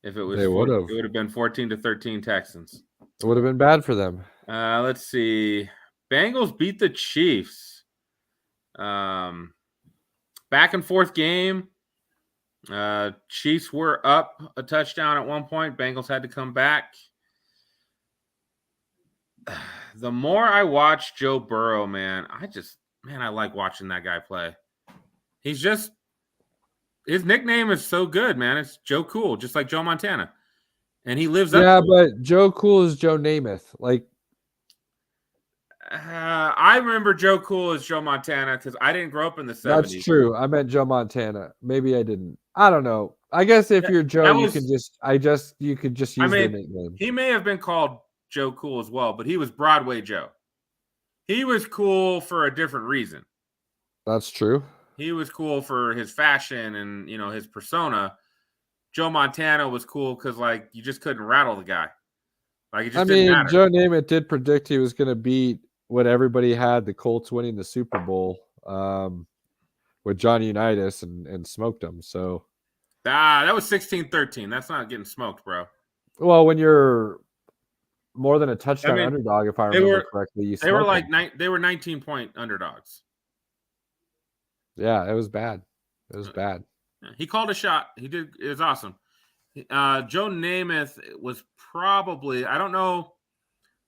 If it was, it would have been 14-13 Texans. It would have been bad for them. Let's see. Bengals beat the Chiefs. Back and forth game. Chiefs were up a touchdown at one point. Bengals had to come back. The more I watch Joe Burrow, man, I like watching that guy play. His nickname is so good, man. It's Joe Cool, just like Joe Montana. And he lives up. Yeah, but Joe Cool is Joe Namath. Like, I remember Joe Cool as Joe Montana because I didn't grow up in the 70s. That's true. I meant Joe Montana. Maybe I didn't. I don't know. I guess if you're Joe, you could just use the nickname. He may have been called Joe Cool as well, but he was Broadway Joe. He was cool for a different reason. That's true. He was cool for his fashion and his persona. Joe Montana was cool because you just couldn't rattle the guy. It just didn't matter. Joe Namath did predict he was going to beat what everybody had, the Colts winning the Super Bowl with Johnny Unitas and smoked them. So that was 16-13. That's not getting smoked, bro. Well, when you're more than a touchdown underdog, if I remember correctly, they were 19-point underdogs. Yeah, it was bad. It was bad. He called a shot. He did. It was awesome. Joe Namath was probably, I don't know,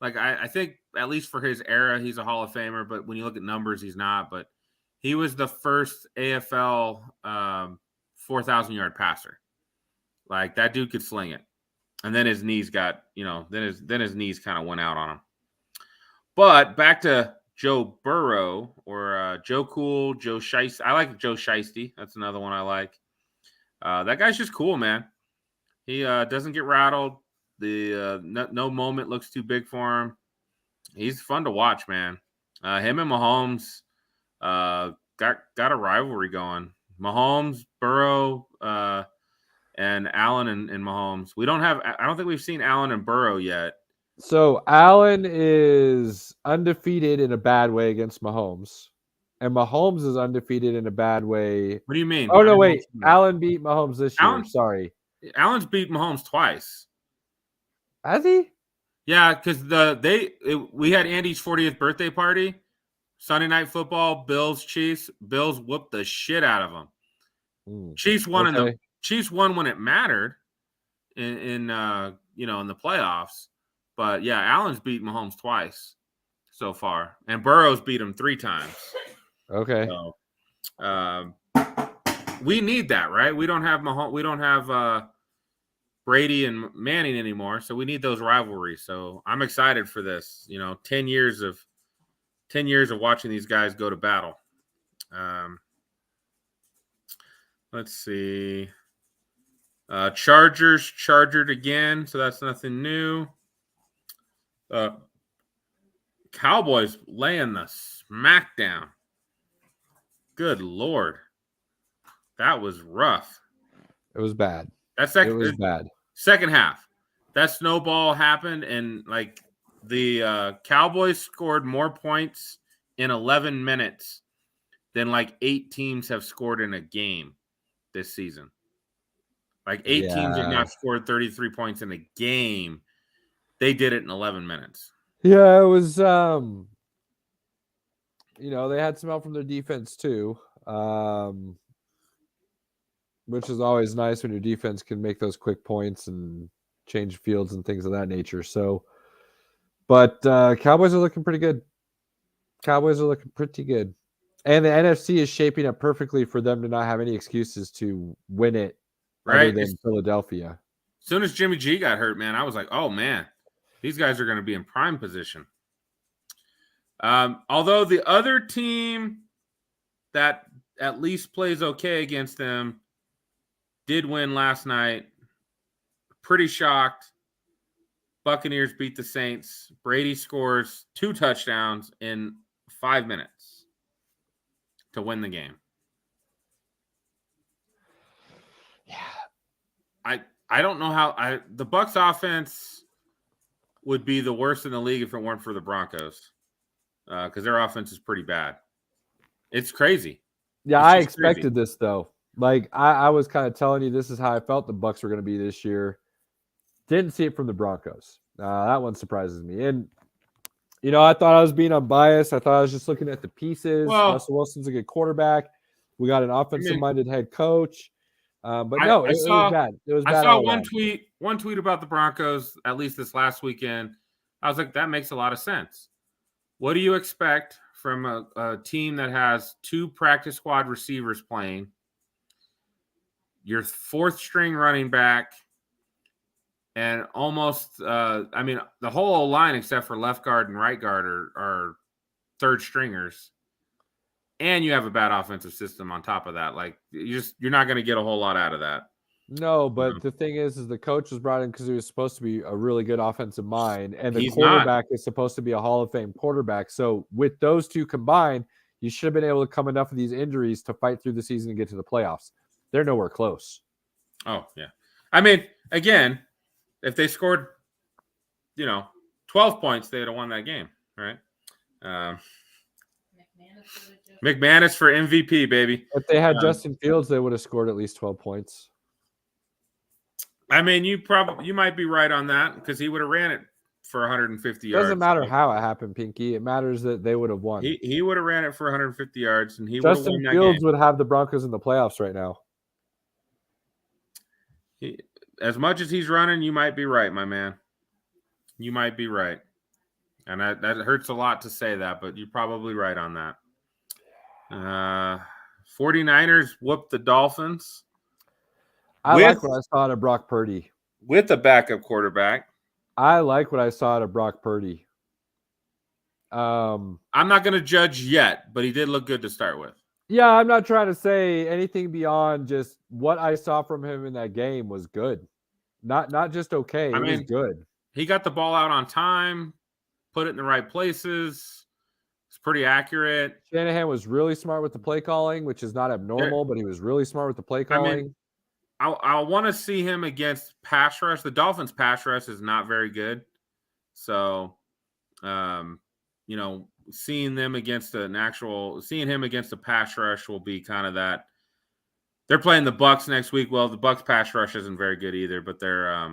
like I think at least for his era, he's a Hall of Famer, but when you look at numbers, he's not. But he was the first AFL 4,000-yard passer. Like that dude could sling it. And then his knees got, then his knees kind of went out on him. But back to Joe Burrow or Joe Cool, Joe Shiesty. I like Joe Shiesty. That's another one I like. That guy's just cool, man. He doesn't get rattled. The no moment looks too big for him. He's fun to watch, man. Him and Mahomes got a rivalry going. Mahomes, Burrow, and Allen and Mahomes. I don't think we've seen Allen and Burrow yet. So Allen is undefeated in a bad way against Mahomes, and Mahomes is undefeated in a bad way. What do you mean? Oh no, wait. Allen beat Mahomes this year. Allen- Sorry. Allen's beat Mahomes twice. Has he? Yeah, because we had Andy's 40th birthday party, Sunday Night Football, Bills Chiefs. Bills whooped the shit out of them. Chiefs won Chiefs won when it mattered in the playoffs. But yeah, Allen's beat Mahomes twice so far, and Burrow's beat him 3 times. Okay. So, we need that, right? We don't have Mahomes. We don't have Brady and Manning anymore, so we need those rivalries. So I'm excited for this. 10 years of watching these guys go to battle. Let's see. Chargers chargered again, so that's nothing new. Cowboys laying the smackdown. Good Lord. That was rough. It was bad. It was bad. Second half. That snowball happened, and like the Cowboys scored more points in 11 minutes than like 8 teams have scored in a game this season. Like 8 teams have not scored 33 points in a game. They did it in 11 minutes. Yeah, it was they had some help from their defense too. Which is always nice when your defense can make those quick points and change fields and things of that nature. So, but Cowboys are looking pretty good. And the NFC is shaping up perfectly for them to not have any excuses to win it, right? Other than Philadelphia. As soon as Jimmy G got hurt, man, I was like, oh man, these guys are going to be in prime position. Although the other team that at least plays okay against them did win last night. Pretty shocked. Buccaneers beat the Saints. Brady scores 2 touchdowns in 5 minutes to win the game. Yeah. I don't know how the Bucs offense would be the worst in the league if it weren't for the Broncos. Because their offense is pretty bad. It's crazy. Yeah, I expected this though. Like I was kind of telling you, this is how I felt the Bucs were going to be this year. Didn't see it from the Broncos. That one surprises me. And I thought I was being unbiased. I thought I was just looking at the pieces. Russell Wilson's a good quarterback. We got an offensive-minded head coach. But no, it was bad. It was bad. I saw one tweet about the Broncos, at least this last weekend. I was like, that makes a lot of sense. What do you expect from a team that has 2 practice squad receivers playing, your 4th string running back, and almost the whole line except for left guard and right guard are 3rd stringers, and you have a bad offensive system on top of that? Like you're not going to get a whole lot out of that. No, but the thing is the coach was brought in because he was supposed to be a really good offensive mind, and the quarterback is supposed to be a Hall of Fame quarterback. So with those 2 combined, you should have been able to come enough of these injuries to fight through the season and get to the playoffs. They're nowhere close. Oh, yeah. I mean, again, if they scored, 12 points, they would have won that game, right? McManus for MVP, baby. If they had Justin Fields, they would have scored at least 12 points. I mean, you might be right on that because he would have ran it for 150 yards. Doesn't matter how it happened, Pinky. It matters that they would have won. He would have ran it for 150 yards, and he would have Justin won that Fields game. would have the Broncos in the playoffs right now. As much as he's running, you might be right, my man. You might be right. And that hurts a lot to say that, but you're probably right on that. 49ers whooped the Dolphins. I like what I saw out of Brock Purdy. With a backup quarterback. I like what I saw out of Brock Purdy. I'm not going to judge yet, but he did look good to start with. Yeah, I'm not trying to say anything beyond just what I saw from him in that game was good. Not just okay. It was good. He got the ball out on time, put it in the right places. It's pretty accurate. Shanahan was really smart with the play calling, which is not abnormal, but he was really smart with the play calling. I want to see him against pass rush. The Dolphins' pass rush is not very good. So, seeing him against a pass rush will be kind of that. They're playing the Bucs next week. Well, the Bucs pass rush isn't very good either, but they're at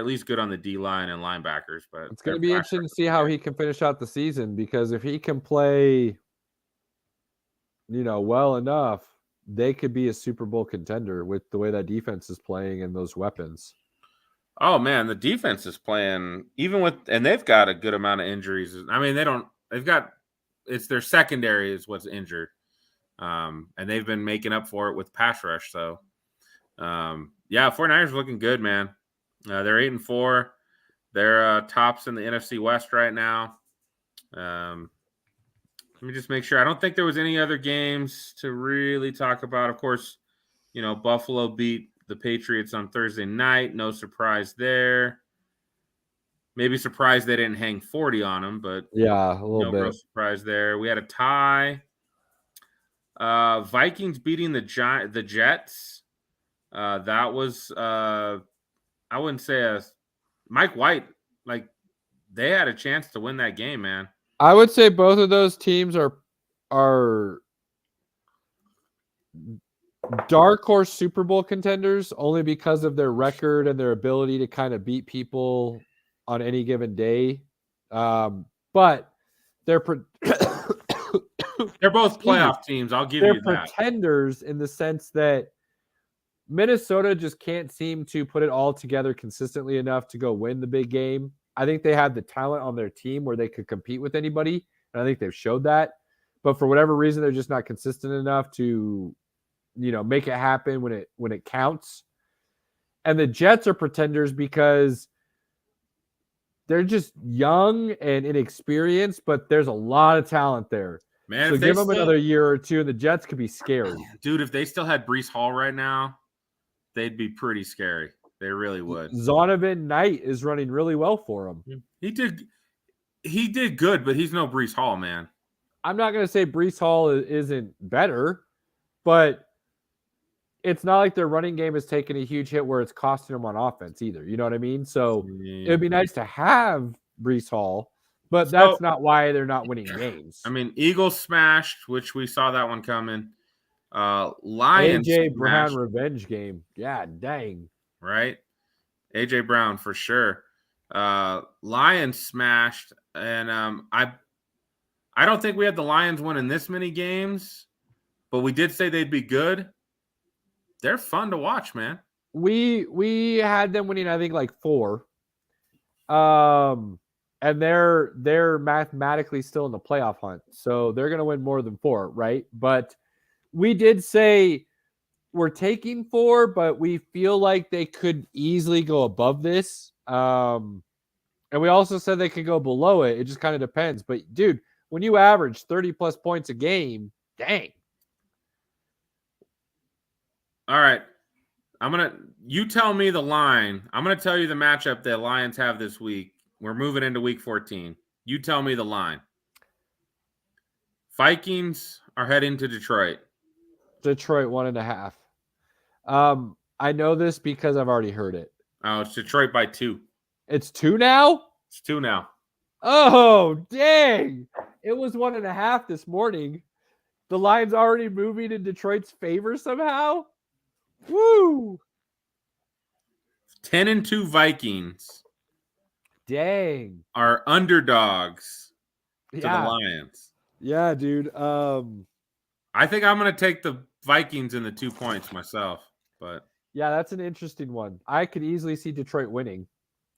least good on the D line and linebackers. But it's going to be interesting to see how he can finish out the season, because if he can play, well enough, they could be a Super Bowl contender with the way that defense is playing and those weapons. Oh man, the defense is playing and they've got a good amount of injuries. I mean, it's their secondary is what's injured. And they've been making up for it with pass rush. So, 49ers are looking good, man. They're 8-4. They're tops in the NFC West right now. Let me just make sure. I don't think there was any other games to really talk about. Of course, Buffalo beat the Patriots on Thursday night. No surprise there. Maybe surprised they didn't hang 40 on them, but yeah, a little bit. No real surprise there. We had a tie. Vikings beating the Jets. That was I wouldn't say Mike White, they had a chance to win that game, man. I would say both of those teams are dark horse Super Bowl contenders only because of their record and their ability to kind of beat people on any given day. But they're they're both playoff teams. I'll give you that. They're pretenders in the sense that Minnesota just can't seem to put it all together consistently enough to go win the big game. I think they have the talent on their team where they could compete with anybody, and I think they've showed that. But for whatever reason, they're just not consistent enough to, make it happen when it counts. And the Jets are pretenders because they're just young and inexperienced, but there's a lot of talent there. Man, so give them another year or two, and the Jets could be scary. Dude, if they still had Breece Hall right now, they'd be pretty scary. They really would. Zonovan Knight is running really well for him. He did good, but he's no Breece Hall, man. I'm not going to say Breece Hall isn't better, but it's not like their running game is taking a huge hit where it's costing them on offense either. You know what I mean? So it would be nice to have Breece Hall, but that's not why they're not winning games. I mean, Eagles smashed, which we saw that one coming. Lions AJ Brown revenge game. Yeah, dang. Right? AJ Brown for sure. Lions smashed, and I don't think we had the Lions winning this many games, but we did say they'd be good. They're fun to watch, man. We had them winning, I think, 4. And they're mathematically still in the playoff hunt, so they're going to win more than 4, right? But we did say we're taking 4, but we feel like they could easily go above this. And we also said they could go below it. It just kind of depends. But, dude, when you average 30-plus points a game, dang. All right. You tell me the line. I'm going to tell you the matchup that Lions have this week. We're moving into week 14. You tell me the line. Vikings are heading to Detroit. Detroit 1.5. I know this because I've already heard it. Oh, it's Detroit by 2. It's 2 now? It's 2 now. Oh, dang. It was 1.5 this morning. The line's already moving in Detroit's favor somehow? Woo! 10-2 Vikings Dang. are underdogs to the Yeah. Lions. Yeah, dude. I think I'm going to take the Vikings in the 2 points myself, but Yeah, that's an interesting one. I could easily see Detroit winning, I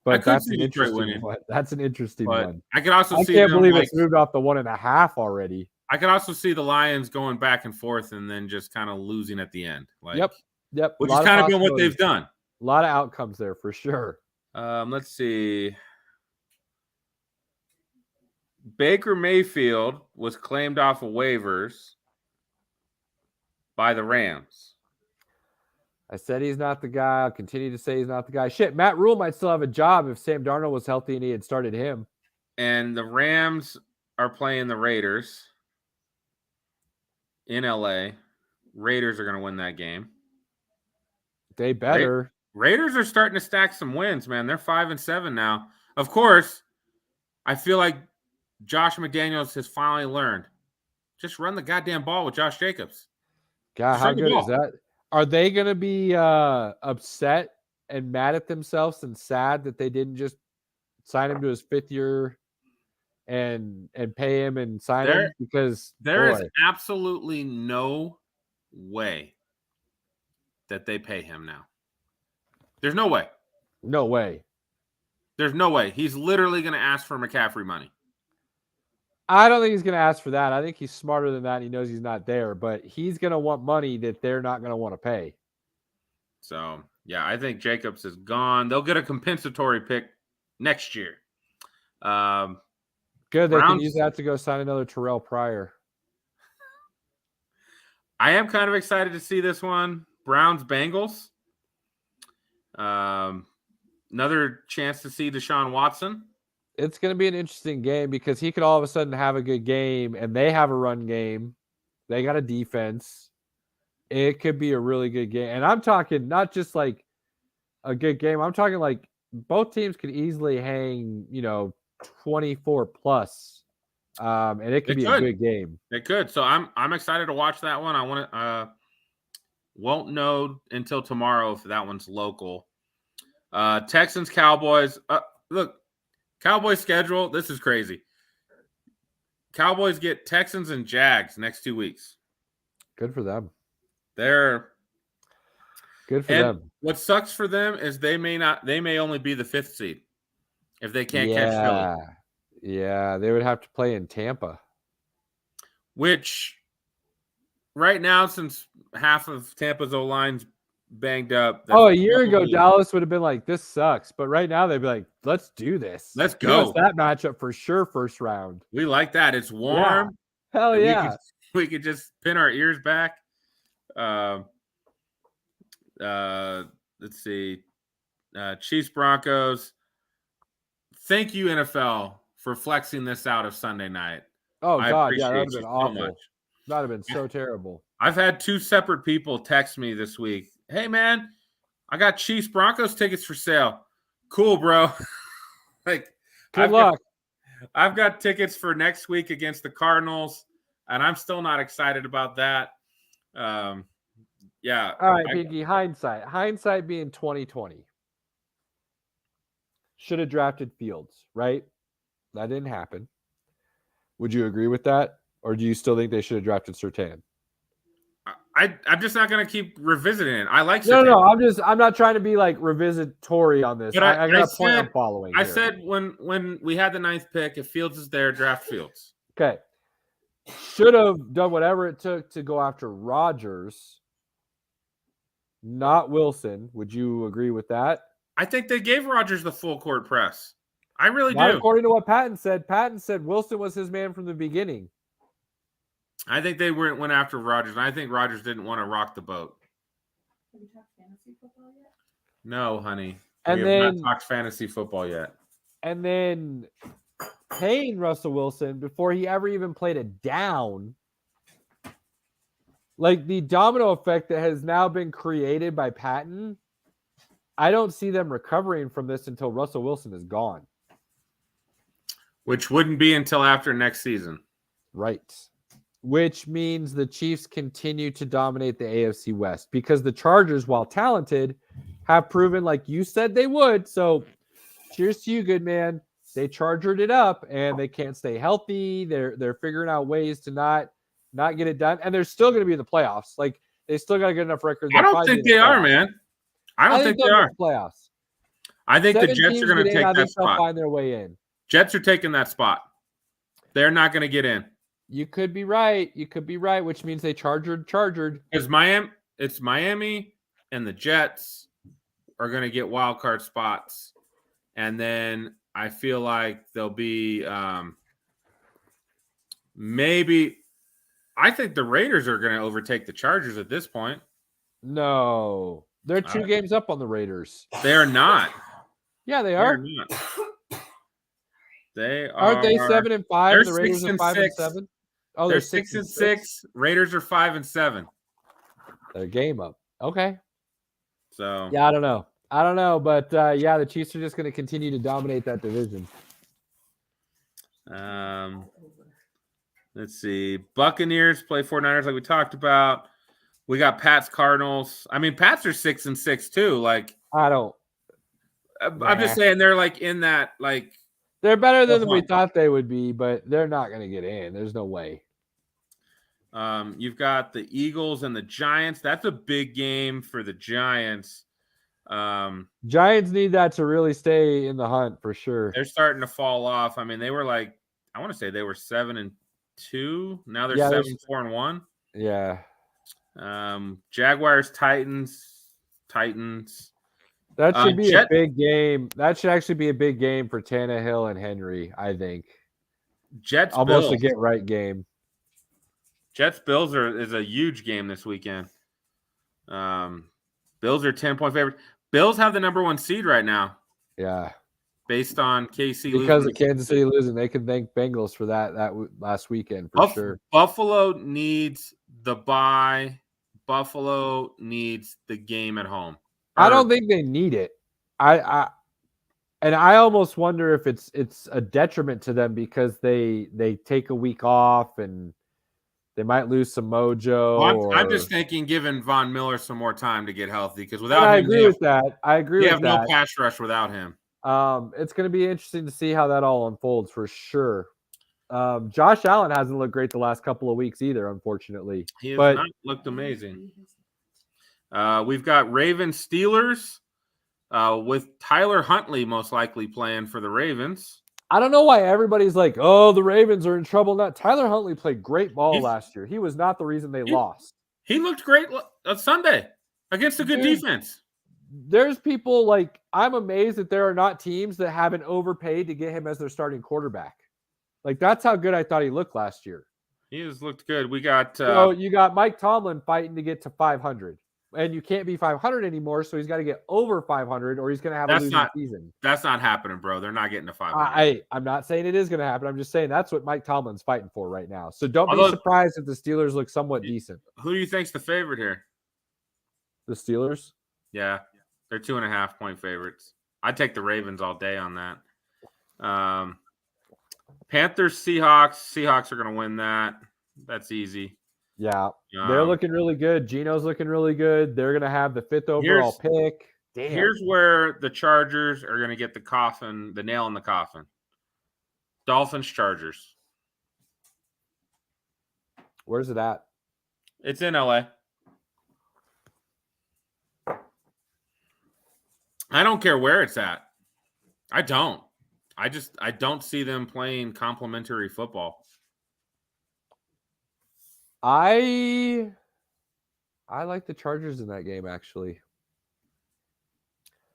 but could that's see an Detroit interesting winning. one. That's an interesting But one. I could also I see can't them believe like, it's moved off the 1.5 already. I could also see the Lions going back and forth and then just kind of losing at the end. Like, Yep. which A has lot kind of been what possibilities. they've done. A lot of outcomes there for sure. Let's see. Baker Mayfield was claimed off of waivers by the Rams. I said he's not the guy. I'll continue to say he's not the guy. Shit, Matt Rule might still have a job if Sam Darnold was healthy and he had started him. And the Rams are playing the Raiders in LA. Raiders are going to win that game. They better. Raiders are starting to stack some wins, man. They're 5-7 now. Of course, I feel like Josh McDaniels has finally learned. Just run the goddamn ball with Josh Jacobs. God, Just how run the good ball. is that? Are they going to be upset and mad at themselves and sad that they didn't just sign him to his 5th year and pay him and sign him? Because There is boy, absolutely no way that they pay him now. There's no way. no way. There's no way. He's literally going to ask for McCaffrey money. I don't think he's going to ask for that. I think he's smarter than that. And he knows he's not there, but he's going to want money that they're not going to want to pay. So, yeah, I think Jacobs is gone. They'll get a compensatory pick next year. Good. They can Browns- use that to go sign another Terrell Pryor. I am kind of excited to see this one. Browns Bengals. Another chance to see Deshaun Watson. It's going to be an interesting game because he could all of a sudden have a good game and they have a run game. They got a defense. It could be a really good game. And I'm talking not just like a good game. I'm talking like both teams could easily hang, 24 plus. And it could They be could. a good game. They could. So I'm excited to watch that one. I want to won't know until tomorrow if that one's local. Texans Cowboys. Look, Cowboys schedule. This is crazy. Cowboys get Texans and Jags next 2 weeks. Good for them. They're Good for and them. what sucks for them is they may only be the 5th seed if they can't catch Philly. Yeah, they would have to play in Tampa. Which right now, since half of Tampa's O-line's banged up. A year ago, Dallas would have been like, this sucks. But right now, they'd be like, let's do this. Let's Give us go. that matchup for sure, first round. We like that. It's warm. Hell And yeah. we could just pin our ears back. Let's see. Chiefs Broncos. Thank you, NFL, for flexing this out of Sunday night. Oh, I God. Yeah, that would appreciate have been you so awful. much. That would have been so terrible. I've had 2 separate people text me this week. Hey, man, I got Chiefs Broncos tickets for sale. Cool, bro. Like, Good luck. I've got tickets for next week against the Cardinals, and I'm still not excited about that. Yeah. All right, Pinky, hindsight. Hindsight being 2020. Should have drafted Fields, right? That didn't happen. Would you agree with that? Or do you still think they should have drafted Surtain? I'm just not going to keep revisiting it. I like No, Surtain. I'm not trying to be like revisitory on this. But I got a point said- I'm following. I here. said when we had the 9th pick, if Fields is there, draft Fields. Okay. Should have done whatever it took to go after Rodgers, not Wilson. Would you agree with that? I think they gave Rodgers the full court press. I really Not do. according to what Patton said. Patton said Wilson was his man from the beginning. I think they went after Rodgers, and I think Rodgers didn't want to rock the boat. Have you talked fantasy football yet? No, honey. And we then- have not talked fantasy football yet. And then paying Russell Wilson before he ever even played a down. Like the domino effect that has now been created by Patton, I don't see them recovering from this until Russell Wilson is gone. Which wouldn't be until after next season. Right. Which means the Chiefs continue to dominate the AFC West because the Chargers, while talented, have proven like you said they would. So cheers to you, good man. They chargered it up and they can't stay healthy. They're figuring out ways to not get it done, and they're still going to be in the playoffs. Like they still got a good enough record. I They'll don't probably think be in they the are, playoffs. man. I don't think they they'll are. make the playoffs. I think the 7 Jets teams are going to get in, take I that think they'll spot. find their way in. Jets are taking that spot. They're not going to get in You could be right. You could be right, which means they chargered. because it's Miami and the Jets are going to get wild card spots, and then I feel like they'll be maybe. I think the Raiders are going to overtake the Chargers at this point. No, they're 2 games up on the Raiders. They are not. Yeah, they They are. are not. They Aren't they are 7 and 5? they're And the Raiders 6 are and 5 and 6. 7. Oh, they're 6 and 6. Raiders are 5 and 7. They're game up. Okay. So Yeah, I don't know, but yeah, the Chiefs are just going to continue to dominate that division. let's see. Buccaneers play 49ers like we talked about. We got Pats Cardinals. I mean, Pats are 6 and 6 too. Like I don't. I'm just saying they're like in that like They're better than we hunt. thought they would be, but they're not going to get in. There's no way. You've got the Eagles and the Giants. That's a big game for the Giants. Giants need that to really stay in the hunt for sure. They're starting to fall off. I mean, they were like, I want to say they were 7 and 2. Now they're Yeah, 7, 4 and 1. Yeah. Jaguars, Titans. That should be Jet- a big game. That should actually be a big game for Tannehill and Henry, I think. Jets, Almost Bills. a get right game. Jets, Bills is a huge game this weekend. Bills are 10-point favorite. Bills have the number 1 seed right now Yeah. based on KC Because losing. of Kansas City losing, they can thank Bengals for that last weekend for sure. Buffalo needs the bye. Buffalo needs the game at home. I don't think they need it. I almost wonder if it's a detriment to them because they take a week off and they might lose some mojo. Well, I'm just thinking giving Von Miller some more time to get healthy because without I him, agree with that. I agree they with have that. no pass rush without him. It's going to be interesting to see how that all unfolds for sure. Josh Allen hasn't looked great the last couple of weeks either, unfortunately. He has But not looked amazing. We've got Ravens Steelers with Tyler Huntley most likely playing for the Ravens. I don't know why everybody's like, "Oh, the Ravens are in trouble." Not Tyler Huntley played great ball last year. He was not the reason they lost. He looked great Sunday against a good defense. There's people like I'm amazed that there are not teams that haven't overpaid to get him as their starting quarterback. Like that's how good I thought he looked last year. He has looked good. We got So you got Mike Tomlin fighting to get to 500. And you can't be 500 anymore, so he's got to get over 500 or he's going to have a losing season. That's not happening, bro. They're not getting to 500. I'm not saying it is going to happen. I'm just saying that's what Mike Tomlin's fighting for right now. So don't be surprised if the Steelers look somewhat decent. Who do you think's the favorite here? The Steelers? Yeah, they're 2.5-point favorites. I'd take the Ravens all day on that. Panthers, Seahawks. Seahawks are going to win that. That's easy. Yeah, they're looking really good. Gino's looking really good. They're going to have the 5th overall pick. Damn. Here's where the Chargers are going to get the nail in the coffin. Dolphins, Chargers. Where's it at? It's in LA. I don't care where it's at. I don't. I don't see them playing complementary football. I like the Chargers in that game, actually.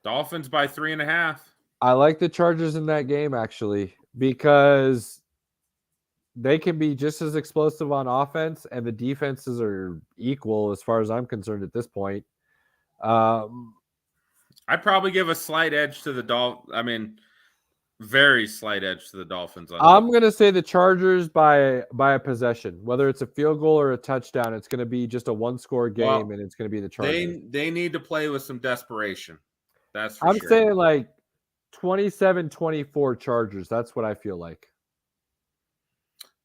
Dolphins by 3.5. I like the Chargers in that game, actually, because they can be just as explosive on offense, and the defenses are equal as far as I'm concerned at this point. I'd probably give a slight edge to the Dolphins. I mean, very slight edge to the Dolphins. I'm going to say the Chargers by a possession. Whether it's a field goal or a touchdown, it's going to be just a one-score game, and it's going to be the Chargers. They need to play with some desperation. That's for sure. I'm saying like 27-24 Chargers. That's what I feel like.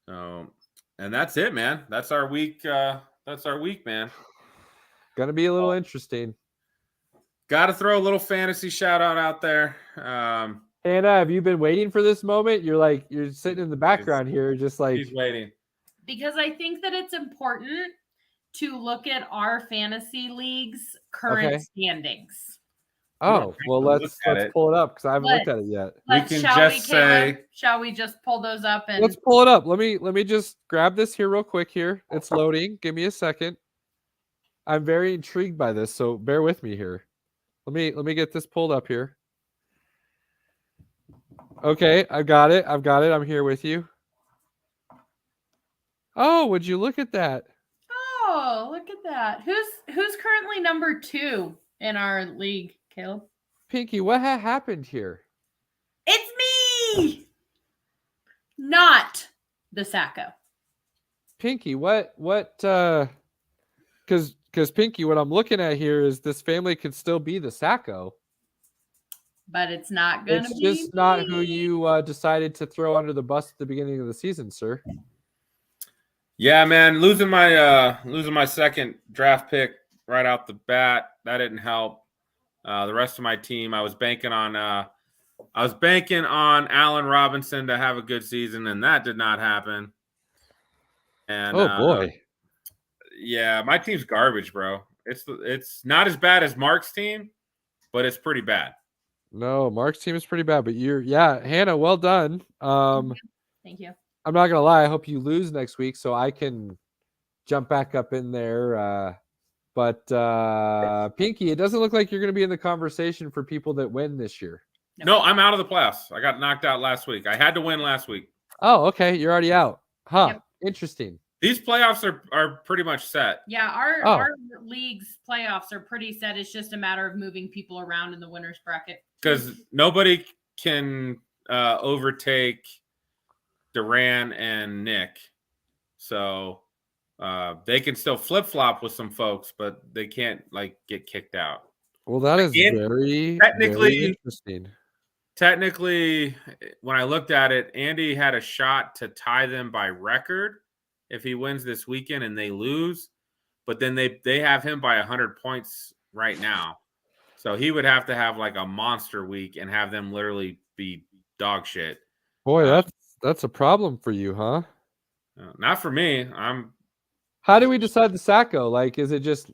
And that's it, man. That's our week. That's our week, man. Going to be a little interesting. Got to throw a little fantasy shout out there. Hannah, have you been waiting for this moment? You're sitting in the background here, just like, He's waiting. Because I think that it's important to look at our fantasy league's current Okay. standings. oh, well, Look let's at it. pull it up because I haven't looked Let's- at it yet. We can shall just Caleb? say- Shall we just pull those up and Let's pull it up. Let me just grab this here real quick here. It's loading. Give me a second. I'm very intrigued by this, so bear with me here. Let me get this pulled up here. Okay, I got it. I'm here with you. Oh, would you look at that? Oh, look at that. Who's currently number 2 in our league, Caleb? Pinky, what happened here? It's me. Not the Sacco. Pinky, what cuz Pinky, what I'm looking at here is this family could still be the Sacco. But it's not gonna It's be just not who me. you decided to throw under the bus at the beginning of the season, sir. Yeah, man, losing my second draft pick right out the bat, that didn't help. The rest of my team, I was banking on Allen Robinson to have a good season, and that did not happen. And Oh boy. yeah, my team's garbage, bro. It's not as bad as Mark's team, but it's pretty bad. No, Mark's team is pretty bad, but Hannah, well done. Thank you. I'm not gonna lie, I hope you lose next week so I can jump back up in there. But Pinky, it doesn't look like you're gonna be in the conversation for people that win this year. No, I'm out of the playoffs. I got knocked out last week. I had to win last week. Oh, okay, you're already out. Huh. Yep. Interesting. These playoffs are pretty much set. Yeah, Oh. our league's playoffs are pretty set. It's just a matter of moving people around in the winners bracket. Because nobody can overtake Duran and Nick. So they can still flip-flop with some folks, but they can't get kicked out. Well, that is Again, very technically- interesting. Technically, when I looked at it, Andy had a shot to tie them by record if he wins this weekend and they lose. But then they have him by 100 points right now. So he would have to have a monster week and have them literally be dog shit. Boy, that's a problem for you, huh? Not for me. How do we decide the Sacco? Is it just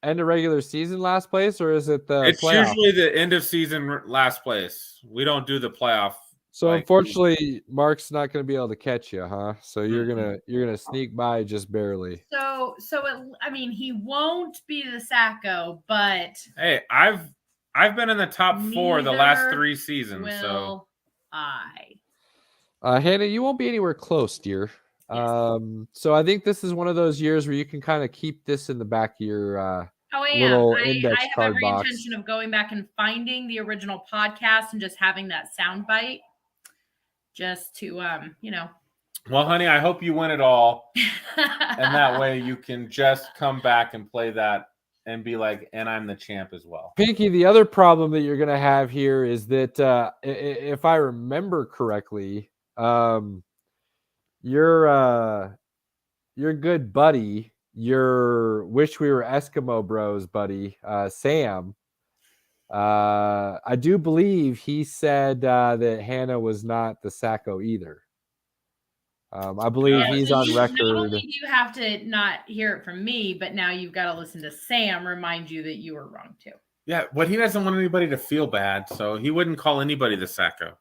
end of regular season last place, or is it the It's playoff? usually the end of season last place. We don't do the playoff. So unfortunately, Mark's not going to be able to catch you, huh? So you're gonna sneak by just barely. So he won't be the Sacco, but Hey, I've been in the top 4 the last Neither 3 seasons. will So I? Hannah, you won't be anywhere close, dear. Yes. So I think this is one of those years where you can kind of keep this in the back of your Oh, I am. little I index have card every box. intention of going back and finding the original podcast and just having that sound bite, just to well, honey, I hope you win it all, and that way you can just come back and play that and be like, and I'm the champ as well. Pinky, the other problem that you're going to have here is that if I remember correctly, your good buddy, your wish we were Eskimo bros buddy, Sam, I do believe he said that Hannah was not the Sacco either. I believe Yeah, he's so on Not record. only do you have to not hear it from me, but now you've got to listen to Sam remind you that you were wrong too. Yeah, but he doesn't want anybody to feel bad, so he wouldn't call anybody the Sacco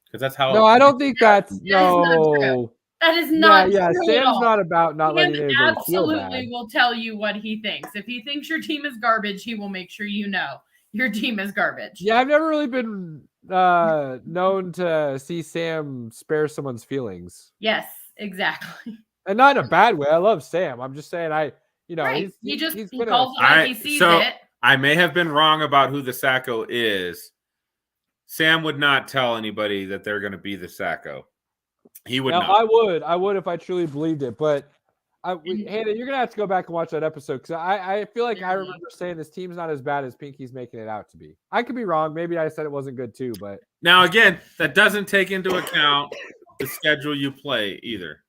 because that's how. No, I don't think that's That is not true. no. That is not Yeah, true at Sam's all. not about not letting Sam anybody feel bad. absolutely will tell you what he thinks. If he thinks your team is garbage, he will make sure you know your team is garbage. Yeah, I've never really been known to see Sam spare someone's feelings, Yes, exactly. and not in a bad way. I love Sam. I'm just saying, Right. he's He gonna- calls it like he sees it. I may have been wrong about who the Sacco is. Sam would not tell anybody that they're going to be the Sacco. He would Now, not. I would if I truly believed it, but Hannah, you're gonna have to go back and watch that episode because I feel like I remember saying this team's not as bad as Pinky's making it out to be. I could be wrong. Maybe I said it wasn't good too, but Now, again, that doesn't take into account the schedule you play either.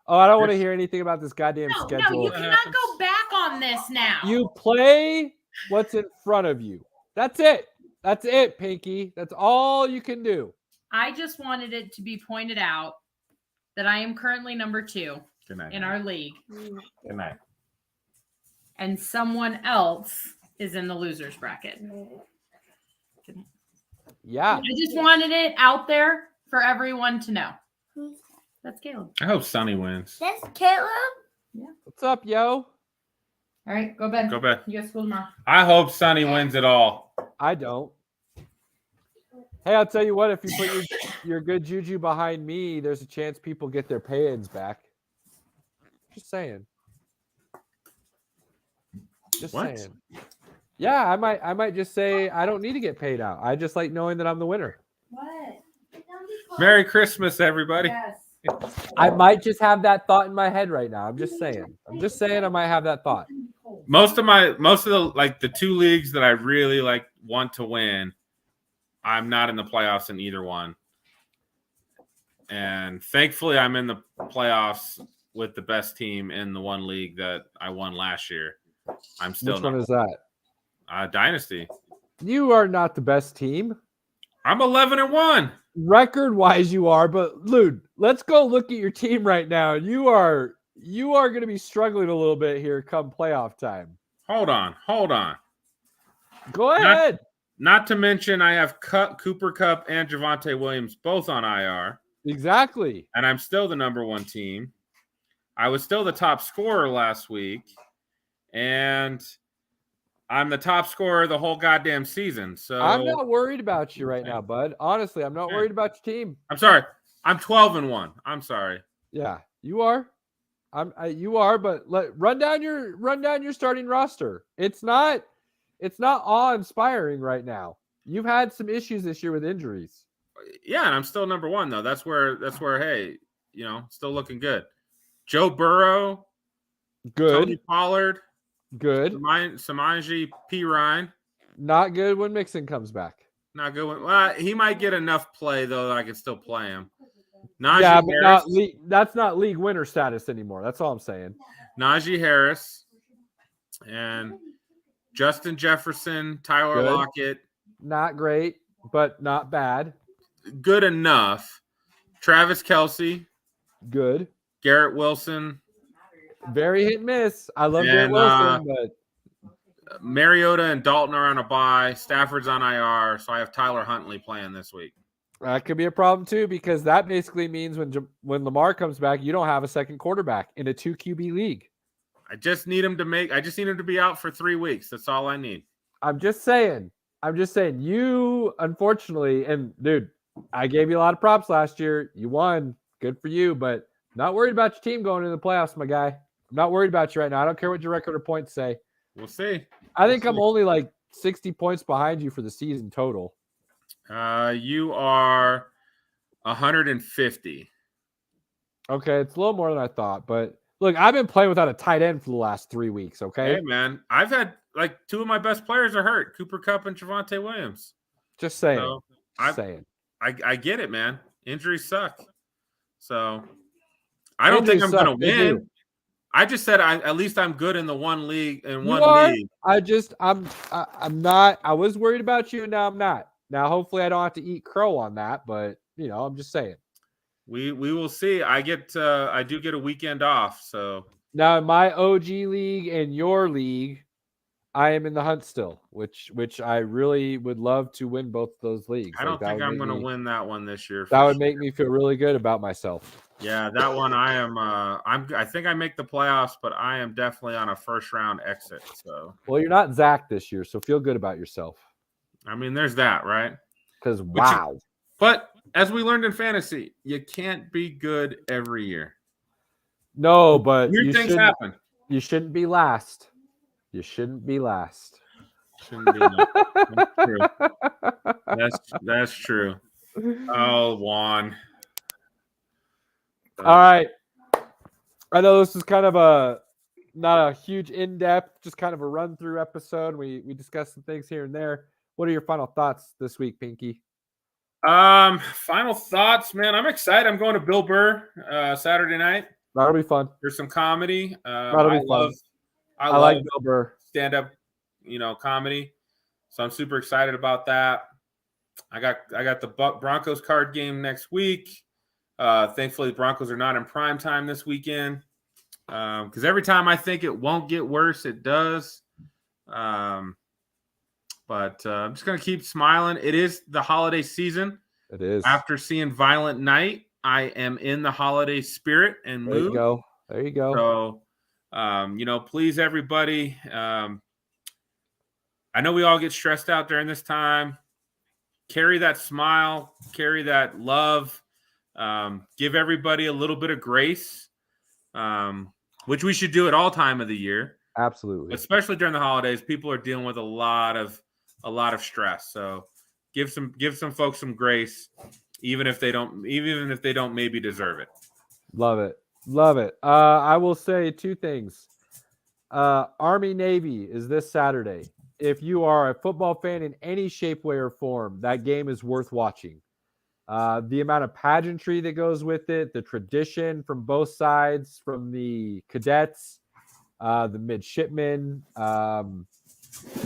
oh, I don't want to hear anything about this goddamn No, schedule. you cannot go back on this now. You play what's in front of you. That's it. That's it, Pinky. That's all you can do. I just wanted it to be pointed out that I am currently number 2 Good night. in our league, Good night. and someone else is in the losers bracket. Yeah. I just wanted it out there for everyone to know. That's Caleb. I hope Sonny wins. That's Caleb. What's up, yo? All right, go bed. Go bed. You got school tomorrow. I hope Sonny wins it all. I don't. Hey, I'll tell you what. If you put your good juju behind me, there's a chance people get their pay-ins back. Just saying. Just What? saying. Yeah, I might just say I don't need to get paid out. I just like knowing that I'm the winner. What? Merry Christmas, everybody. Yes. I might just have that thought in my head right now. I'm just saying. I might have that thought. Most of the like the 2 leagues that I really like want to win, I'm not in the playoffs in either one. And thankfully I'm in the playoffs with the best team in the one league that I won last year. I'm still Which one is that? Dynasty. You are not the best team. I'm 11-1. Record-wise, you are, but Lude, let's go look at your team right now. You are going to be struggling a little bit here come playoff time. Hold on. Go ahead. Not to mention I have Cooper Kupp and Javonte Williams both on IR, Exactly. and I'm still the number 1 team. I was still the top scorer last week, and I'm the top scorer the whole goddamn season. So I'm not worried about you right now, bud. Honestly, I'm not Okay. worried about your team. I'm sorry. I'm 12-1. I'm sorry. Yeah, you are. You are, but run down your starting roster. It's not awe-inspiring right now. You've had some issues this year with injuries. Yeah, and I'm still number 1 though. That's where hey, still looking good. Joe Burrow, Good. Tony Pollard, Good. Samaje Perine. Not good when Mixon comes back. Not good. Well, he might get enough play though that I can still play him. Najee Yeah, but Harris, that's not league winner status anymore. That's all I'm saying. Najee Harris, and Justin Jefferson, Tyler Good. Lockett. Not great, but not bad. Good enough. Travis Kelce, Good. Garrett Wilson, Very hit and miss. I love And, Garrett Wilson, but Mariota and Dalton are on a bye. Stafford's on IR, so I have Tyler Huntley playing this week. that could be a problem too, because that basically means when Lamar comes back, you don't have a second quarterback in a 2 QB league. I just need him to be out for 3 weeks. That's all I need. I'm just saying. You, unfortunately, and dude, I gave you a lot of props last year. You won. Good for you, but not worried about your team going into the playoffs, my guy. I'm not worried about you right now. I don't care what your record or points say. We'll see. I think I'm only like 60 points behind you for the season total. You are 150. Okay, it's a little more than I thought, but look, I've been playing without a tight end for the last 3 weeks, okay? Hey, man. I've had like 2 of my best players are hurt, Cooper Kupp and Javonte Williams. Just saying. So Just saying. I get it, man. Injuries suck. So I don't think I'm Injuries going suck. to They win. do. I just said at least I'm good in the one league. In You one are? league. I'm not. I was worried about you, and now I'm not. Now, hopefully, I don't have to eat crow on that, but I'm just saying. We will see. I do get a weekend off, so Now, in my OG league and your league, I am in the hunt still, which I really would love to win both those leagues. I don't that think would I'm make going to me- win that one this year. That would sure. make me feel really good about myself. Yeah, that one I am. I think I make the playoffs, but I am definitely on a first round exit. So Well, you're not Zach this year, so feel good about yourself. I mean, there's that, right? Because wow, But as we learned in fantasy, you can't be good every year. no, but Weird things happen. You shouldn't be last. You shouldn't be last. Shouldn't be. That's true. That's true. Oh, Juan. All right. I know this is kind of not a huge in-depth, just kind of a run-through episode. We discussed some things here and there. What are your final thoughts this week, Pinky? Final thoughts, man. I'm excited. I'm going to Bill Burr Saturday night. That'll be fun. There's some comedy. That'll be fun. I I like love Bill Burr. stand-up, comedy. So I'm super excited about that. I got the Broncos card game next week. Thankfully, the Broncos are not in prime time this weekend. Because every time I think it won't get worse, it does. But I'm just going to keep smiling. It is the holiday season. It is. After seeing Violent Night, I am in the holiday spirit and There you mood. go. There you go. So, please, everybody. I know we all get stressed out during this time. Carry that smile, carry that love. Give everybody a little bit of grace, which we should do at all time of the year. Absolutely. Especially during the holidays, people are dealing with a lot of stress. So give some folks some grace, even if they don't maybe deserve it. Love it. Love it. I will say two things. Army Navy is this Saturday. If you are a football fan in any shape, way, or form, that game is worth watching. The amount of pageantry that goes with it, the tradition from both sides, from the cadets, the midshipmen,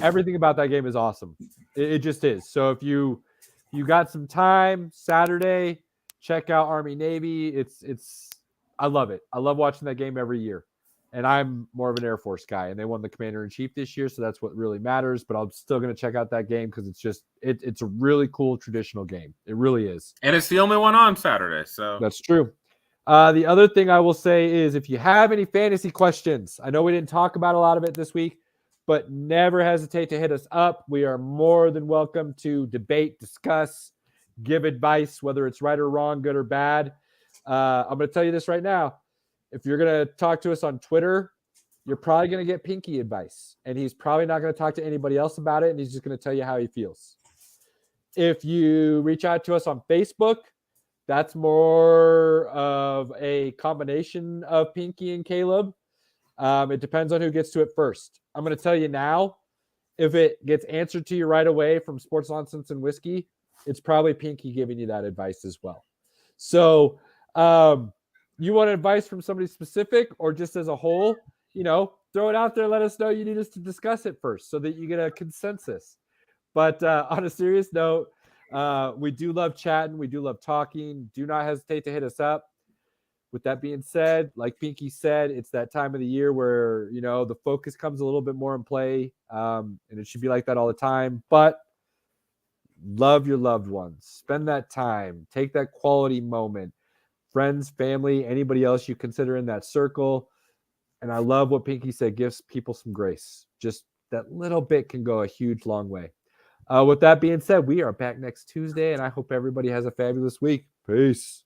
everything about that game is awesome. It just is. So if you got some time Saturday, check out Army Navy. I love it. I love watching that game every year. And I'm more of an Air Force guy, and they won the Commander-in-Chief this year, so that's what really matters. But I'm still going to check out that game because it's a really cool traditional game. It really is. And it's the only one on Saturday, so That's true. The other thing I will say is if you have any fantasy questions, I know we didn't talk about a lot of it this week, but never hesitate to hit us up. We are more than welcome to debate, discuss, give advice, whether it's right or wrong, good or bad. I'm going to tell you this right now. If you're going to talk to us on Twitter, you're probably going to get Pinky advice, and he's probably not going to talk to anybody else about it, and he's just going to tell you how he feels. If you reach out to us on Facebook, that's more of a combination of Pinky and Caleb. It depends on who gets to it first. I'm going to tell you now, if it gets answered to you right away from Sports Nonsense and Whiskey, it's probably Pinky giving you that advice as well. So, you want advice from somebody specific or just as a whole, throw it out there. Let us know you need us to discuss it first so that you get a consensus. But on a serious note, we do love chatting. We do love talking. Do not hesitate to hit us up. With that being said, like Pinky said, it's that time of the year where, the focus comes a little bit more in play. And it should be like that all the time. But love your loved ones. Spend that time. Take that quality moment. Friends, family, anybody else you consider in that circle. And I love what Pinky said, gives people some grace. Just that little bit can go a huge, long way. With that being said, we are back next Tuesday, and I hope everybody has a fabulous week. Peace.